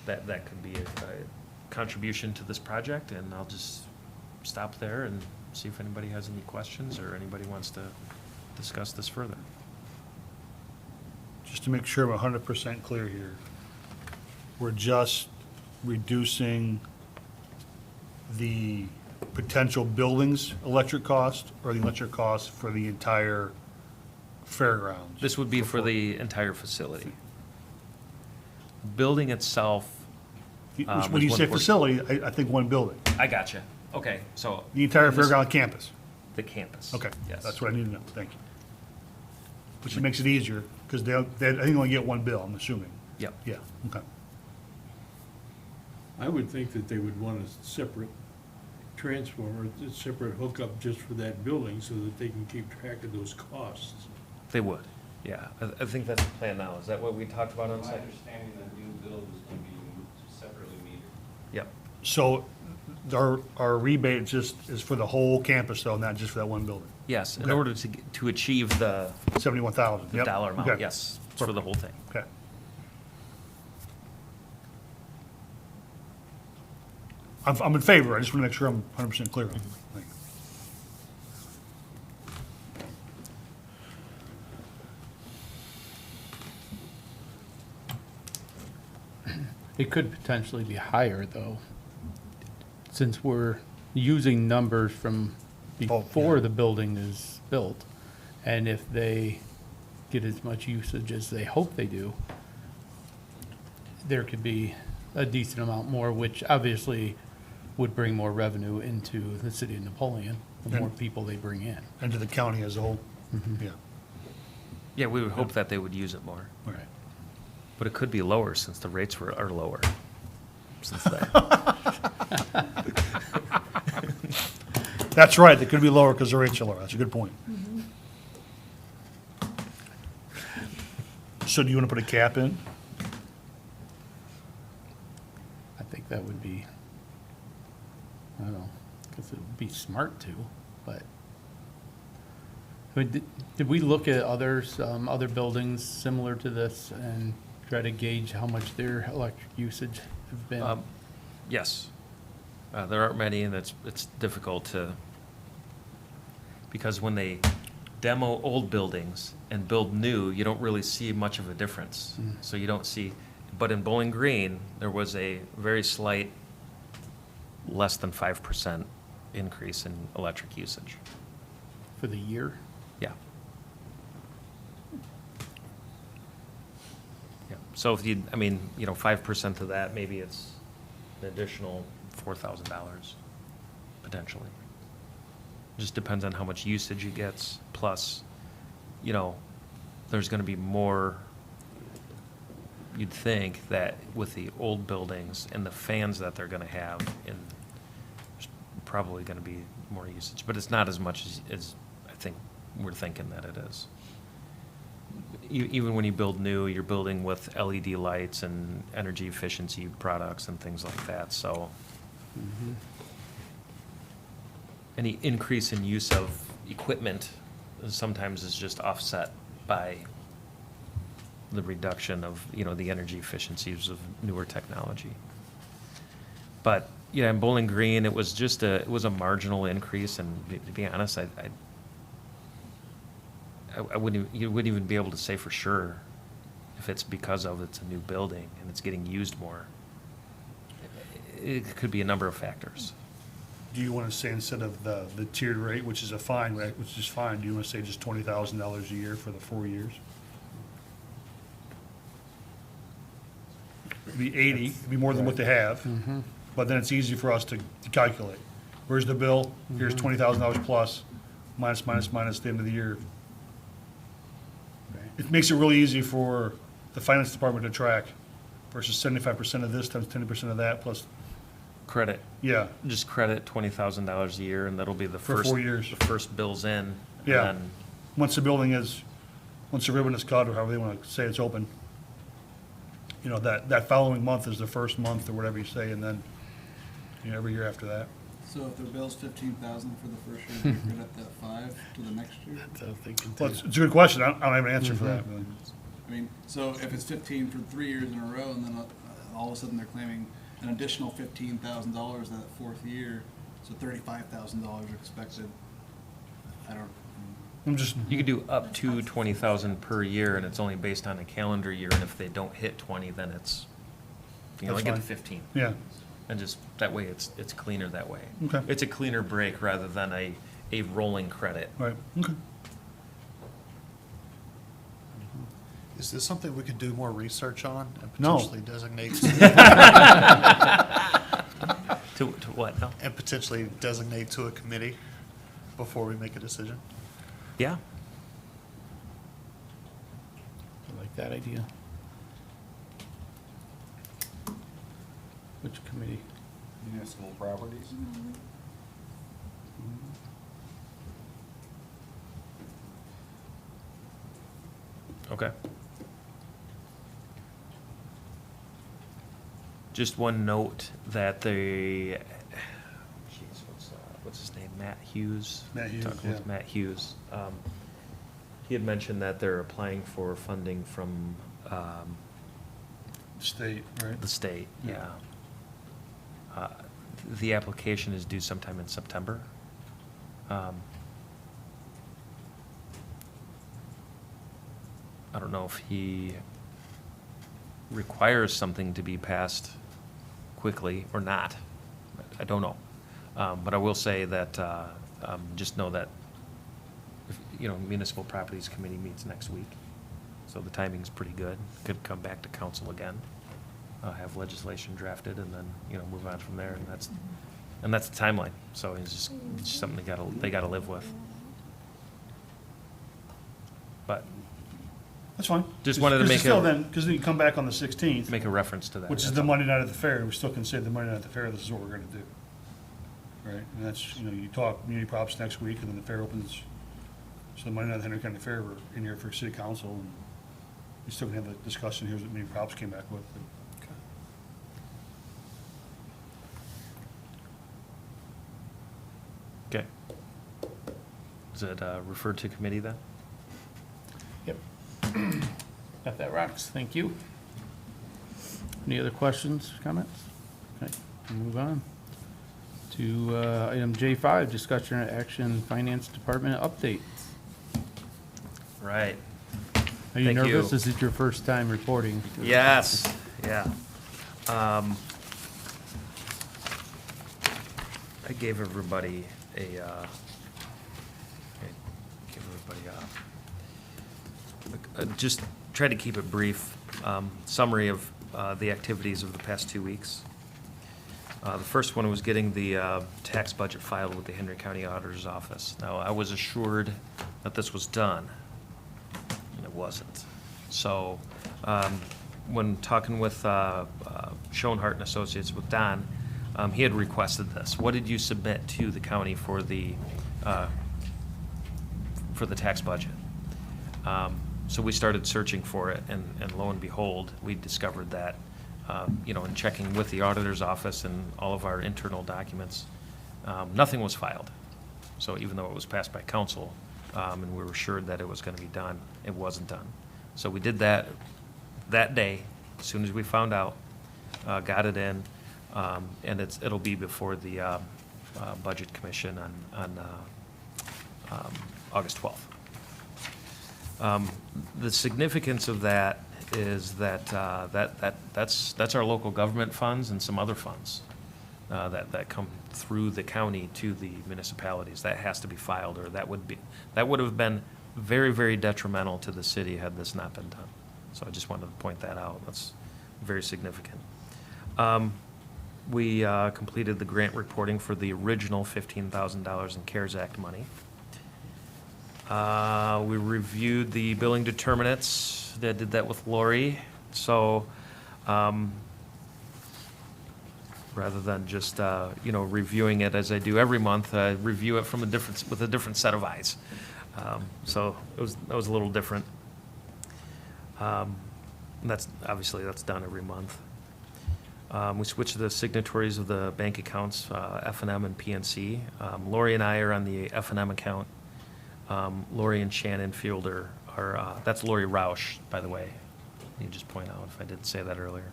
S6: That could be a contribution to this project, and I'll just stop there and see if anybody has any questions or anybody wants to discuss this further.
S4: Just to make sure I'm 100% clear here, we're just reducing the potential buildings' electric cost or the electric cost for the entire fairgrounds?
S6: This would be for the entire facility. Building itself.
S4: When you say facility, I think one building,
S6: I gotcha. Okay, so.
S4: the entire
S6: this-
S4: fairground campus.
S6: The campus.
S4: Okay,
S6: Yes.
S4: that's what I need to know, thank you. Which makes it easier, because I think they only get one bill, I'm assuming.
S6: Yep.
S4: Yeah, okay.
S12: I would think that they would want a separate transformer, a separate hookup just for that building so that they can keep track of those costs.
S6: They would, yeah. I think that's the plan now. Is that what we talked about on
S13: My
S6: site?
S13: understanding that new build is gonna be separately metered.
S6: Yep.
S4: So our rebate just is for the whole campus, though, not just for that one building?
S6: Yes, in
S4: Okay.
S6: order to achieve the
S4: 71,000, yep.
S6: dollar amount,
S4: Okay.
S6: yes, it's for the whole thing.
S4: Okay. I'm in favor, I just want to make sure I'm 100% clear on it. Thank you.
S1: It could potentially be higher, though, since we're using numbers from before the building is built. And if they get as much usage as they hope they do, there could be a decent amount more, which obviously would bring more revenue into the city of Napoleon, the more people they bring in.
S4: And to the county as a whole?
S1: Mhm.
S4: Yeah,
S6: Yeah, we would hope that they would use it more.
S4: all right.
S6: But it could be lower since the rates are lower. Since that.
S4: That's right, they could be lower because the rates are lower, that's a good point. So do you want to put a cap in?
S1: I think that would be, I don't know, because it would be smart to, but. I mean, did we look at others, other buildings similar to this and try to gauge how much their electric usage have been?
S6: Yes. There aren't many, and it's difficult to, because when they demo old buildings and build new, you don't really see much of a difference. So you don't see, but in Bowling Green, there was a very slight, less than 5% increase in electric usage.
S1: For the year?
S6: Yeah. Yeah, so if you, 5% of that, maybe it's an additional $4,000, potentially. Just depends on how much usage it gets, plus, there's gonna be more, you'd think that with the old buildings and the fans that they're gonna have, and there's probably gonna be more usage, but it's not as much as I think we're thinking that it is. Even when you build new, you're building with LED lights and energy efficiency products and things like that, so. Any increase in use of equipment sometimes is just offset by the reduction of, the energy efficiencies of newer technology. But, yeah, in Bowling Green, it was just it was a marginal increase, and to be honest, I wouldn't, you wouldn't even be able to say for sure if it's because of it's a new building and it's getting used more. It could be a number of factors.
S4: Do you want to say instead of the tiered rate, which is a fine, right, which is fine, do you want to say just $20,000 a year for the 4 years? It'd be 80, it'd be more than what they have, but then it's easy for us to calculate. Where's the bill? Here's $20,000 plus, minus at the end of the year. It makes it really easy for the finance department to track versus 75% of this times 10% of that plus,
S6: Credit,
S4: yeah,
S6: just credit $20,000 a year, and that'll be the
S4: For
S6: first.
S4: 4 years.
S6: The first bills in. and
S4: Yeah.
S6: then-
S4: once the ribbon is cut, or however they want to say it's open, you know, that following month is the first month, or whatever you say, and then, you know, every year after that.
S9: So if their bill's 15,000 for the first year, they credit that 5 to the next year?
S4: Well, it's a good question. I don't have an answer for that. really.
S9: I mean, so if it's 15 for 3 years in a row, and then all of a sudden they're claiming an additional $15,000 that fourth year, so $35,000 are expected, I don't,
S4: I'm just,
S6: You could do up to 20,000 per year, and it's only based on a calendar year, and if they don't hit 20, then it's, you
S4: That's
S6: only get the
S4: fine.
S6: 15.
S4: yeah,
S6: And just, that way, it's cleaner that way.
S4: Okay.
S6: It's a cleaner break rather than a rolling credit.
S4: right, okay.
S10: Is this something we could do more research on and
S4: No.
S10: potentially designate,
S6: To what, no?
S10: and potentially designate to a committee before we make a decision?
S6: Yeah.
S1: I like that idea. Which committee?
S11: Municipal properties?
S6: Okay. Just one note that the, geez, what's his name? Matt Hughes?
S4: Matt Hughes,
S6: Talking with
S4: yeah.
S6: Matt Hughes. He had mentioned that they're applying for funding from
S4: State, right?
S6: the state,
S4: Yeah.
S6: yeah. The application is due sometime in September. I don't know if he requires something to be passed quickly or not. I don't know. But I will say that, just know that, you know, Municipal Properties Committee meets next week. So the timing's pretty good. Could come back to council again, have legislation drafted, and then, you know, move on from there. And that's the timeline. So it's just something they gotta live with. But
S4: That's fine.
S6: Just wanted to make
S4: Because then you come back on the 16th,
S6: make a reference to that.
S4: which is
S6: that's
S4: the
S6: all.
S4: Monday night at the fair. We still can say the Monday night at the fair, this is what we're going to do. Right? And that's, you know, you talk community props next week, and then the fair opens. So the Monday night at the Henry County Fair, we're in here for city council, and we still can have the discussion. Here's what community props came back with.
S6: Okay. Is it referred to committee then?
S1: Yep. Got that, rocks. Thank you. Any other questions, comments? Okay, we'll move on to item J5, discussion and action, Finance Department update.
S6: Right.
S1: Are you
S6: Thank you.
S1: nervous? Is it your first time reporting?
S6: Yes, yeah. I gave everybody just tried to keep it brief, summary of the activities of the past 2 weeks. The first one was getting the tax budget filed with the Henry County Auditor's Office. Now, I was assured that this was done, and it wasn't. So, when talking with Schoenhart and Associates with Don, he had requested this. What did you submit to the county for the tax budget? So we started searching for it, and lo and behold, we discovered that, you know, in checking with the auditor's office and all of our internal documents, nothing was filed. So even though it was passed by council, and we were assured that it was going to be done, it wasn't done. So we did that day, as soon as we found out, got it in, and it'll be before the Budget Commission on August 12th. The significance of that is that that's our local government funds and some other funds that come through the county to the municipalities. That has to be filed, or that would have been very, very detrimental to the city had this not been done. So I just wanted to point that out. That's very significant. We completed the grant reporting for the original $15,000 in CARES Act money. We reviewed the billing determinants. I did that with Lori. So Rather than just, reviewing it as I do every month, review it from with a different set of eyes. So that was a little different. That's done every month. We switched to the signatories of the bank accounts, F&M and PNC. Lori and I are on the F&M account. Lori and Shannon Fielder that's Lori Roush, by the way. Let me just point out if I didn't say that earlier.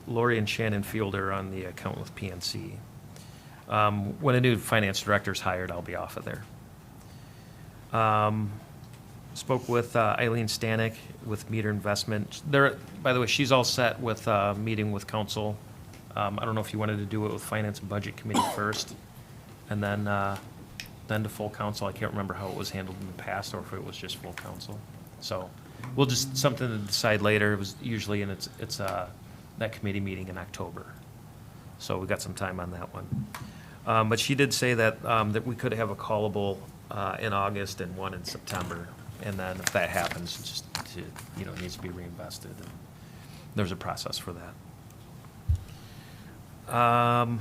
S6: Lori and Shannon Fielder on the account with PNC. When a new finance director is hired, I'll be off of there. Spoke with Eileen Stanek with Meter Investment. By the way, she's all set with meeting with council. I don't know if you wanted to do it with Finance and Budget Committee first, and then to full council. I can't remember how it was handled in the past, or if it was just full council. So we'll just, something to decide later. It was usually in that committee meeting in October. So we got some time on that one. But she did say that we could have a callable in August and one in September. And then if that happens, it needs to be reinvested. And there's a process for that.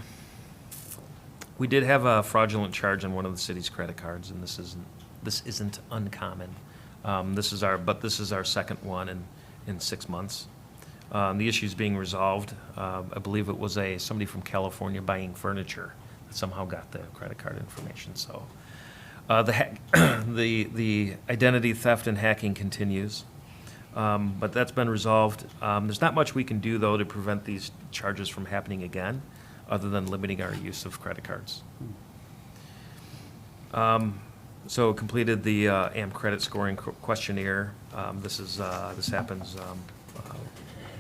S6: We did have a fraudulent charge on one of the city's credit cards, and this isn't uncommon. This is our second one in 6 months. The issue is being resolved. I believe it was somebody from California buying furniture that somehow got the credit card information. So the identity theft and hacking continues, but that's been resolved. There's not much we can do, though, to prevent these charges from happening again, other than limiting our use of credit cards. So completed the AMP credit scoring questionnaire. This happens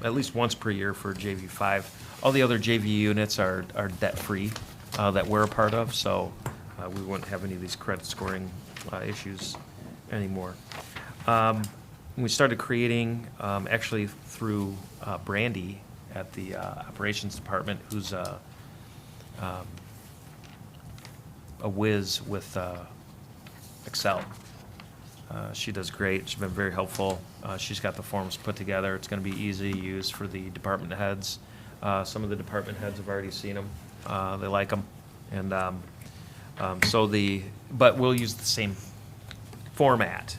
S6: at least once per year for JV5. All the other JV units are debt-free that we're a part of, so we wouldn't have any of these credit scoring issues anymore. We started creating, actually through Brandy at the operations department, who's a whiz with Excel. She does great. She's been very helpful. She's got the forms put together. It's going to be easy to use for the department heads. Some of the department heads have already seen them. They like them. And but we'll use the same format.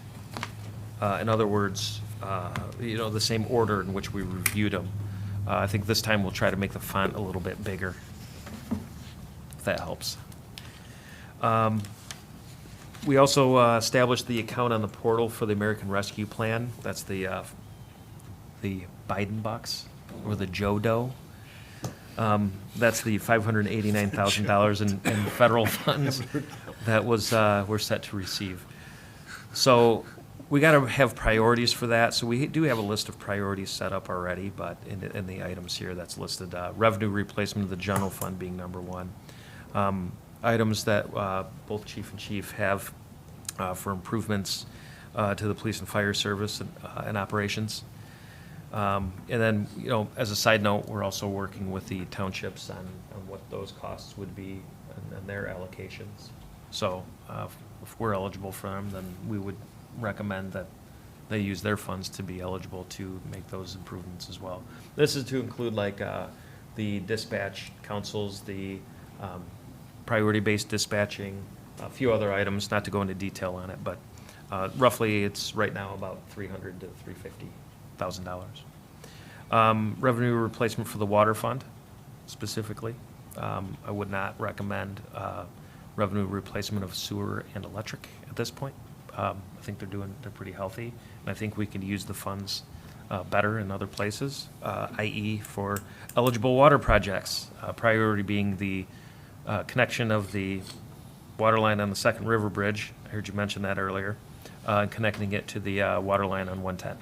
S6: In other words, the same order in which we reviewed them. I think this time we'll try to make the font a little bit bigger, if that helps. We also established the account on the portal for the American Rescue Plan. That's the Biden bucks, or the Joe Doe. That's the $589,000 in federal funds that we're set to receive. So we got to have priorities for that. So we do have a list of priorities set up already, but in the items here that's listed, revenue replacement of the general fund being number one. Items that both chief and chief have for improvements to the police and fire service and operations. And then, as a side note, we're also working with the townships on what those costs would be and their allocations. So if we're eligible for them, then we would recommend that they use their funds to be eligible to make those improvements as well. This is to include the dispatch councils, the priority-based dispatching, a few other items, not to go into detail on it, but roughly it's right now about $300,000 to $350,000. Revenue replacement for the water fund, specifically. I would not recommend revenue replacement of sewer and electric at this point. I think they're pretty healthy, and I think we can use the funds better in other places, i.e. for eligible water projects, priority being the connection of the water line on the Second River Bridge. I heard you mention that earlier, connecting it to the water line on 110.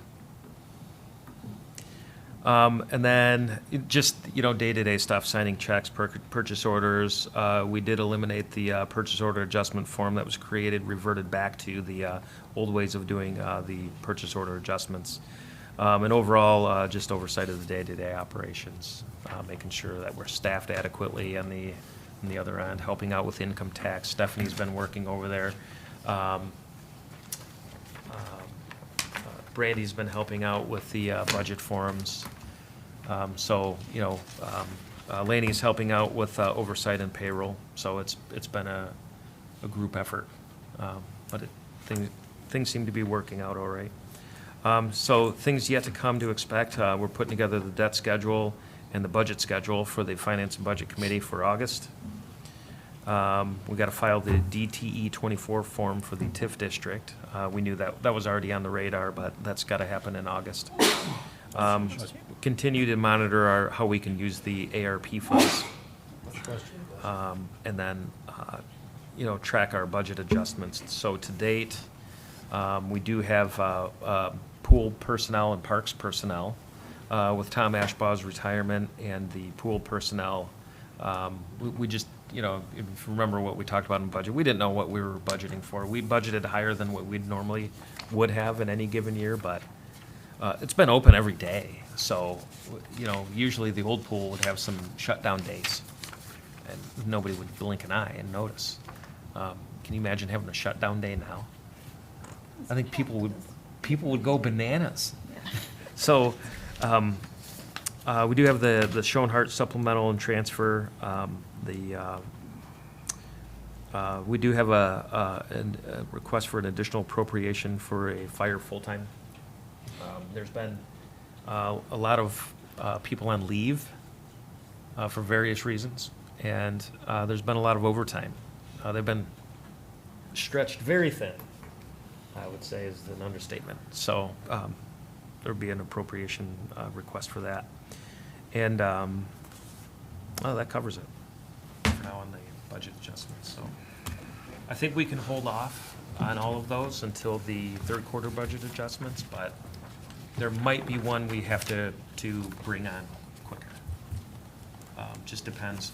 S6: And then just, day-to-day stuff, signing checks, purchase orders. We did eliminate the purchase order adjustment form that was created, reverted back to the old ways of doing the purchase order adjustments. And overall, just oversight of the day-to-day operations, making sure that we're staffed adequately on the other end, helping out with income tax. Stephanie's been working over there. Brandy's been helping out with the budget forums. So, Laney's helping out with oversight and payroll, so it's been a group effort. But things seem to be working out all right. So things yet to come to expect, we're putting together the debt schedule and the budget schedule for the Finance and Budget Committee for August. We got to file the DTE 24 form for the TIF district. We knew that was already on the radar, but that's got to happen in August. Continue to monitor how we can use the ARP funds. And then, track our budget adjustments. So to date, we do have pool personnel and parks personnel. With Tom Ashbaugh's retirement and the pool personnel, we just, if you remember what we talked about in budget, we didn't know what we were budgeting for. We budgeted higher than what we normally would have in any given year, but it's been open every day. So, usually the old pool would have some shutdown days, and nobody would blink an eye and notice. Can you imagine having a shutdown day now? I think people would go bananas. So, we do have the Schoenhart supplemental and transfer. We do have a request for an additional appropriation for a fire full-time. There's been a lot of people on leave for various reasons, and there's been a lot of overtime. They've been stretched very thin, I would say, is an understatement. So there'd be an appropriation request for that. And that covers it for now on the budget adjustments. So I think we can hold off on all of those until the third quarter budget adjustments, but there might be one we have to bring on quicker. Just depends.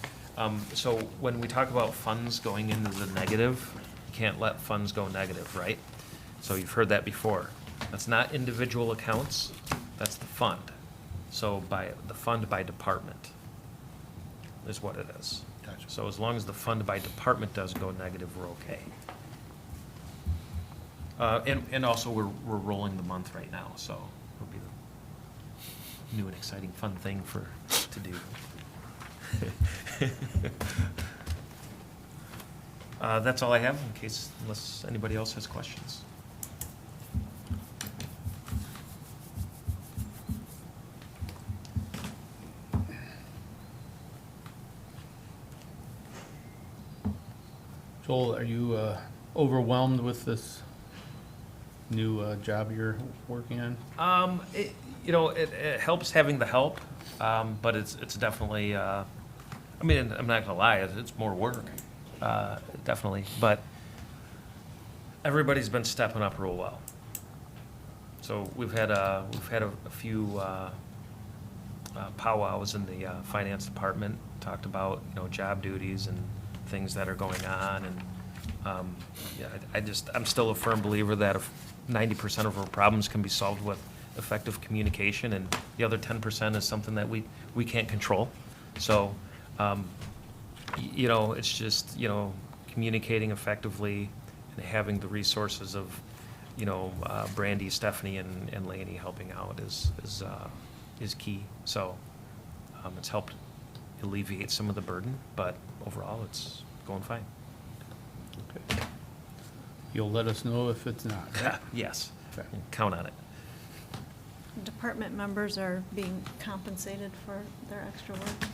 S6: So when we talk about funds going into the negative, you can't let funds go negative, right? So you've heard that before. That's not individual accounts, that's the fund. So the fund by department is what it is.
S4: Gotcha.
S6: So as long as the fund by department does go negative, we're okay. And also we're rolling the month right now, so it'll be the new and exciting fun thing to do. That's all I have unless anybody else has questions.
S1: Joel, are you overwhelmed with this new job you're working on?
S6: It helps having the help, but it's definitely, I'm not gonna lie, it's more work, definitely, but everybody's been stepping up real well. So we've had a few powwows in the finance department, talked about, job duties and things that are going on, and I'm still a firm believer that if 90% of our problems can be solved with effective communication, and the other 10% is something that we can't control. So, it's just, communicating effectively and having the resources of, Brandy, Stephanie, and Laney helping out is key. So, it's helped alleviate some of the burden, but overall, it's going fine.
S1: Okay. You'll let us know if it's not, right?
S6: Yes,
S1: Okay.
S6: count on it.
S5: Department members are being compensated for their extra work?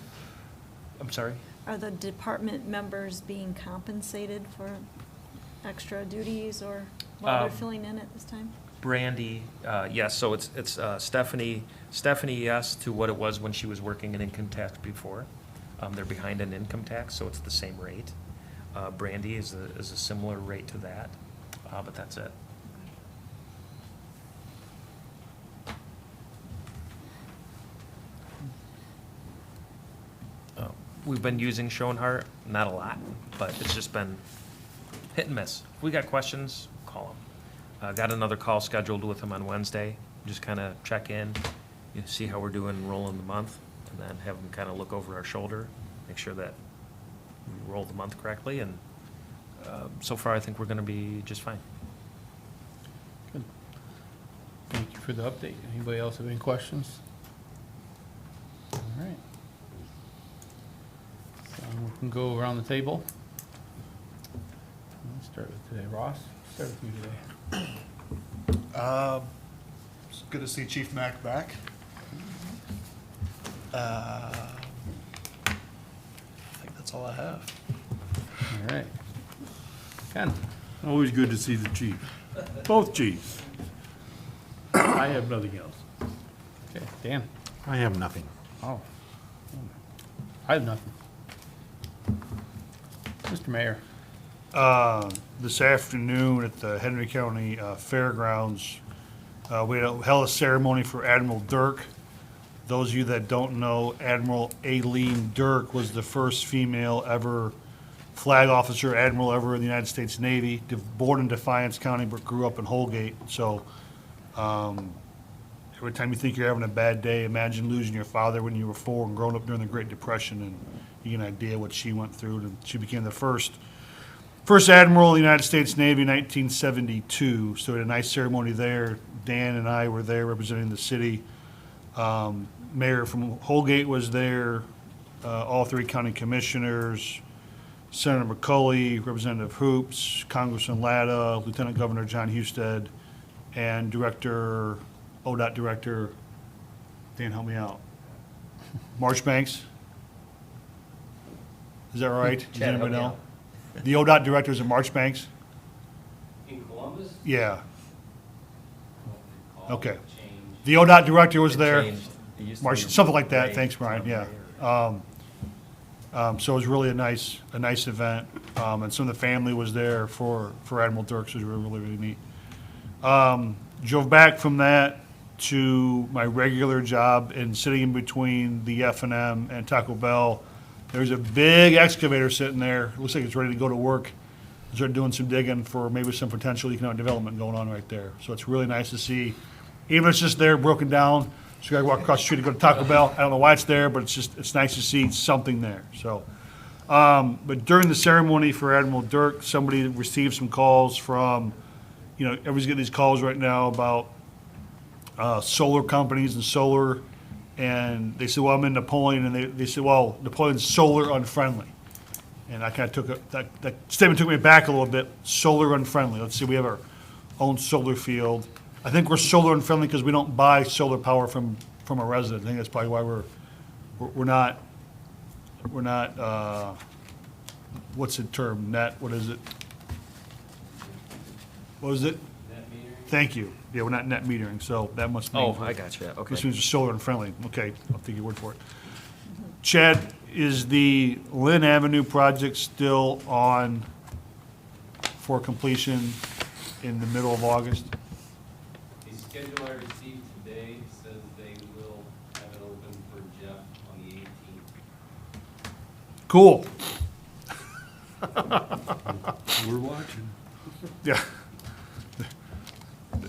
S6: I'm sorry?
S5: Are the department members being compensated for extra duties or while they're filling in at this time?
S6: Brandy, yes, so it's Stephanie, yes, to what it was when she was working in income tax before. They're behind in income tax, so it's the same rate. Brandy is a similar rate to that, but that's it. We've been using Schoenhart, not a lot, but it's just been hit and miss. If we got questions, call them. Got another call scheduled with them on Wednesday, just kind of check in, see how we're doing rolling the month, and then have them kind of look over our shoulder, make sure that we roll the month correctly, and so far I think we're going to be just fine.
S1: Good. Thank you for the update. Anybody else have any questions? All right. So we can go around the table. Let's start with today. Ross, start with you today.
S10: It's good to see Chief Mack back. I think that's all I have.
S1: All right. Ken?
S12: Always good to see the chief, both chiefs. I have nothing else.
S1: Okay, Dan?
S3: I have nothing.
S1: Oh. I have nothing. Mr. Mayor?
S4: This afternoon at the Henry County Fairgrounds, we held a ceremony for Admiral Dirk. Those of you that don't know, Admiral Aileen Dirk was the first female ever flag officer admiral ever in the United States Navy, born in Defiance County but grew up in Holgate. So every time you think you're having a bad day, imagine losing your father when you were 4 and growing up during the Great Depression, and you get an idea what she went through. And she became the first admiral of the United States Navy in 1972. So we had a nice ceremony there. Dan and I were there representing the city. Mayor from Holgate was there, all 3 county commissioners, Senator McCulley, Representative Hoops, Congressman Latta, Lieutenant Governor John Husted, and ODOT Director, Dan, help me out, Marchbanks? Is that right? Does
S13: Chad,
S4: anybody
S13: help
S4: know?
S13: me
S4: The ODOT Director is Marchbanks?
S13: In Columbus?
S4: Yeah,
S13: Call
S4: okay.
S13: it change.
S4: The ODOT Director was there.
S14: Changed. It used to
S4: March,
S14: be
S4: something like that,
S14: Ray,
S4: thanks, Brian,
S14: Ray.
S4: yeah. So it was really a nice event, and some of the family was there for Admiral Dirk, so it was really neat. Drove back from that to my regular job, and sitting in between the F&M and Taco Bell, there's a big excavator sitting there, looks like it's ready to go to work. Started doing some digging for maybe some potential economic development going on right there. So it's really nice to see, even if it's just there broken down, so you gotta walk across the street to go to Taco Bell. I don't know why it's there, but it's nice to see something there, so. But during the ceremony for Admiral Dirk, somebody received some calls from, everybody's getting these calls right now about solar companies and solar, and they said, well, I'm in Napoleon, and they said, well, Napoleon's solar unfriendly. And I kind of took that statement took me back a little bit, solar unfriendly. Let's see, we have our own solar field. I think we're solar unfriendly because we don't buy solar power from a resident. I think that's probably why we're not, what's the term, what is it? What is it?
S13: Net metering?
S4: Thank you. Yeah, we're not net metering, so that must mean.
S14: Oh, I got you, okay.
S4: This means we're solar unfriendly. Okay, I'll take your word for it. Chad, is the Lynn Avenue project still on for completion in the middle of August?
S13: The schedule I received today says they will have it open for Jeff on the 18th.
S4: Cool.
S12: We're watching.
S4: Yeah.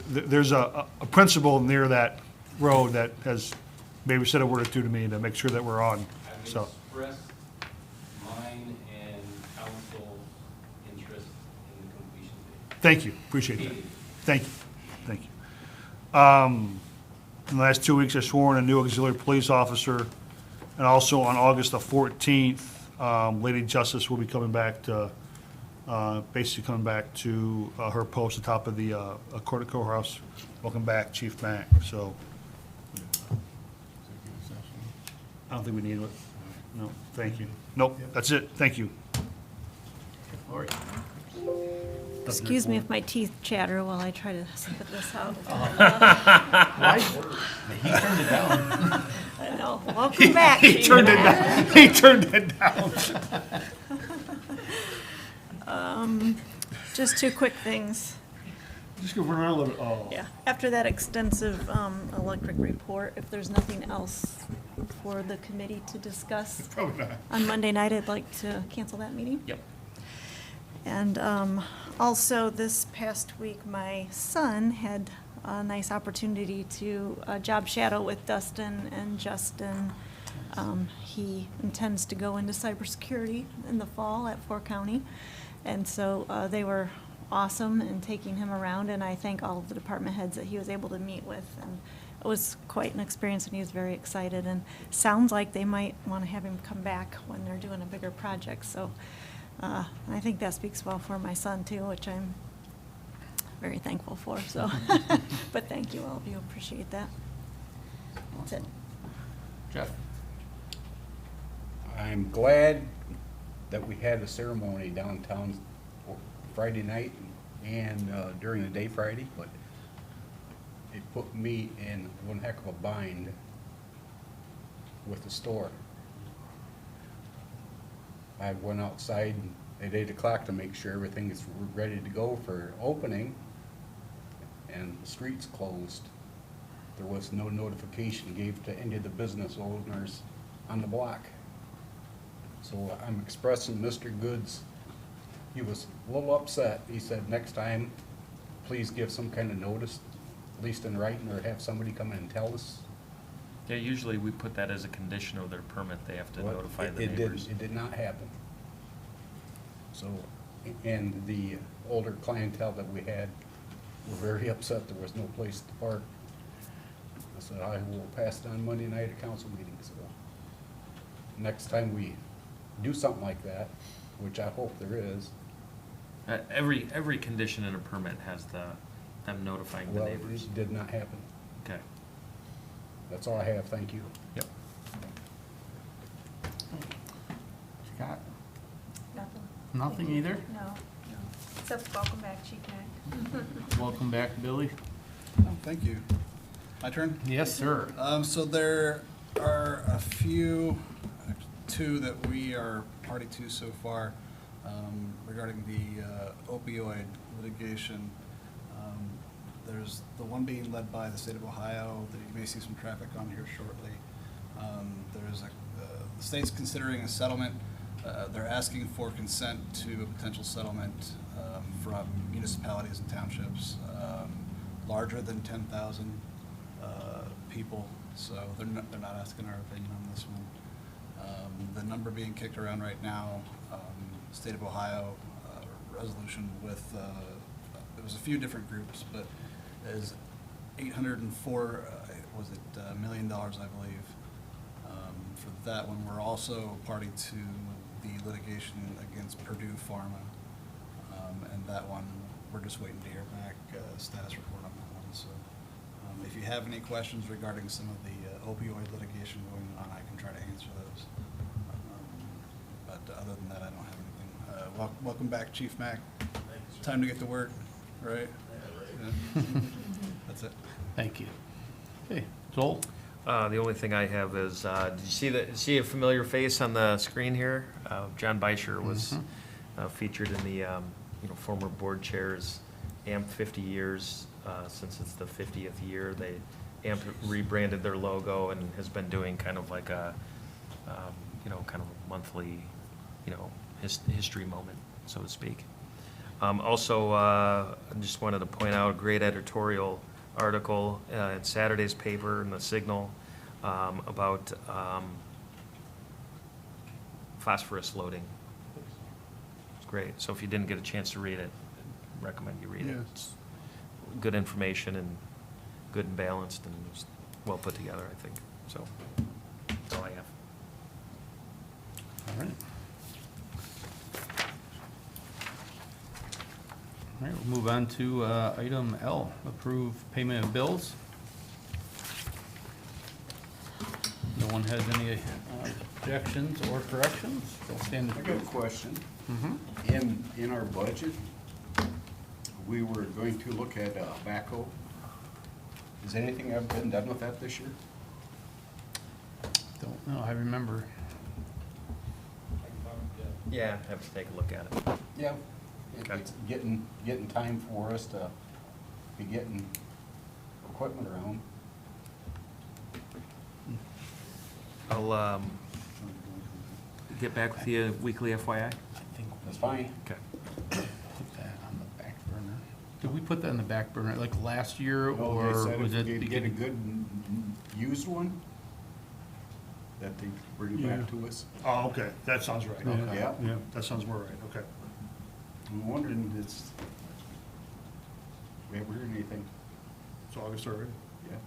S4: There's a principal near that road that has maybe said a word or two to me to make sure that we're on,
S13: I've
S4: so.
S13: expressed mine and council's interest in the completion date.
S4: Thank you, appreciate that.
S13: Immediately.
S4: Thank you, thank you. In the last 2 weeks, I sworn a new auxiliary police officer, and also on August the 14th, Lady Justice will be coming back to, basically coming back to her post atop of the courthouse. Welcome back, Chief Mack, so. I don't think we need it. No, thank you. Nope, that's it, thank you.
S1: Lori?
S5: Excuse me if my teeth chatter while I try to spit this out.
S1: Why? He turned it down.
S5: I know. Welcome back,
S4: He
S5: Chief.
S4: turned it down, he turned it down.
S5: Just 2 quick things.
S4: Just go run around a little bit, oh.
S5: Yeah, after that extensive electric report, if there's nothing else for the committee to discuss
S4: Probably not.
S5: on Monday night, I'd like to cancel that meeting.
S14: Yep.
S5: And also, this past week, my son had a nice opportunity to job shadow with Dustin and Justin. He intends to go into cybersecurity in the fall at Fort County. And so they were awesome in taking him around, and I thank all of the department heads that he was able to meet with. And it was quite an experience, and he was very excited, and sounds like they might want to have him come back when they're doing a bigger project. So I think that speaks well for my son too, which I'm very thankful for. So, but thank you, all of you, appreciate that. That's it.
S1: Jeff?
S11: I'm glad that we had a ceremony downtown Friday night and during the day Friday, but it put me in one heck of a bind with the store. I went outside at 8 o'clock to make sure everything is ready to go for opening, and the streets closed. There was no notification gave to any of the business owners on the block. So I'm expressing Mr. Goods, he was a little upset. He said, next time, please give some kind of notice, at least in writing, or have somebody come in and tell us.
S6: Yeah, usually we put that as a condition of their permit. They have to
S11: Well,
S6: notify the
S11: it didn't.
S6: neighbors.
S11: It did not happen. So, and the older clientele that we had were very upset there was no place to park. I said, I will pass it on Monday night at council meetings. So next time we do something like that, which I hope there is.
S6: Every condition in a permit has them notifying the
S11: Well,
S6: neighbors.
S11: it did not happen.
S6: Okay.
S11: That's all I have. Thank you.
S6: Yep.
S1: Scott?
S5: Nothing.
S1: Nothing either?
S5: No, no. Except welcome back, Chief Mack.
S1: Welcome back, Billy.
S9: Oh, thank you. My turn?
S1: Yes, sir.
S9: So there are a few, two that we are party to so far, regarding the opioid litigation. There's the one being led by the state of Ohio that you may see some traffic on here shortly. There's the state's considering a settlement. They're asking for consent to a potential settlement from municipalities and townships larger than 10,000 people. So they're not asking our opinion on this one. The number being kicked around right now, state of Ohio resolution with there was a few different groups, but is 804 was it $1 million, I believe. For that one, we're also party to the litigation against Purdue Pharma, and that one we're just waiting to hear back status report on that one. So if you have any questions regarding some of the opioid litigation going on, I can try to answer those. But other than that, I don't have anything. Welcome back, Chief Mack. Time to get to work, right? Yeah. That's it.
S1: Thank you. Okay, Joel?
S6: The only thing I have is, did you see a familiar face on the screen here? John Beischer was featured in the former board chairs. AMP 50 years, since it's the 50th year. AMP rebranded their logo and has been doing kind of like a, kind of a monthly, history moment, so to speak. Also, I just wanted to point out a great editorial article in Saturday's paper in the Signal about phosphorus loading. It's great. So if you didn't get a chance to read it, I recommend you read it. It's good information and good and balanced and just well put together, I think. So that's all I have.
S1: All right. All right, we'll move on to item L, approve payment of bills. No one has any objections or corrections? They'll stand.
S11: I got a question.
S1: Mm-hmm.
S11: In our budget, we were going to look at backhoe. Has anything ever been done with that this year?
S1: Don't know, I remember.
S6: Yeah, have to take a look at it.
S11: Yeah.
S6: Okay.
S11: It's getting time for us to be getting equipment around.
S6: I'll get back with you weekly FYI.
S1: I think
S11: That's fine.
S6: Okay.
S1: put that on the back burner. Did we put that on the back burner like last year,
S11: No,
S1: or
S11: they said
S1: was
S11: if
S1: it
S11: we could get a
S1: beginning?
S11: good used one, that they bring it back to us.
S4: Oh, okay, that sounds right.
S1: Okay.
S11: Yeah.
S4: Yeah, that sounds more right, okay.
S11: I'm wondering, We haven't heard anything.
S4: It's August already.
S11: Yeah.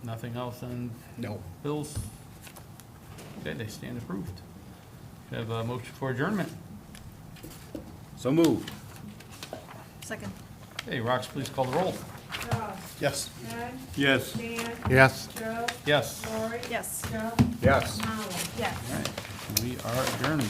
S1: Nothing else on
S11: No.
S1: bills? Okay, they stand approved. We have a motion for adjournment.
S11: So moved.
S5: Second.
S1: Hey, Rox, please call the roll.
S14: Ross,
S10: Yes.
S14: Ed,
S12: Yes.
S14: Dan,
S3: Yes.
S14: Joe,
S1: Yes.
S14: Lori,
S5: Yes.
S14: Joe,
S11: Yes.
S14: Molly.
S5: Yes.
S1: All right, we are adjourned.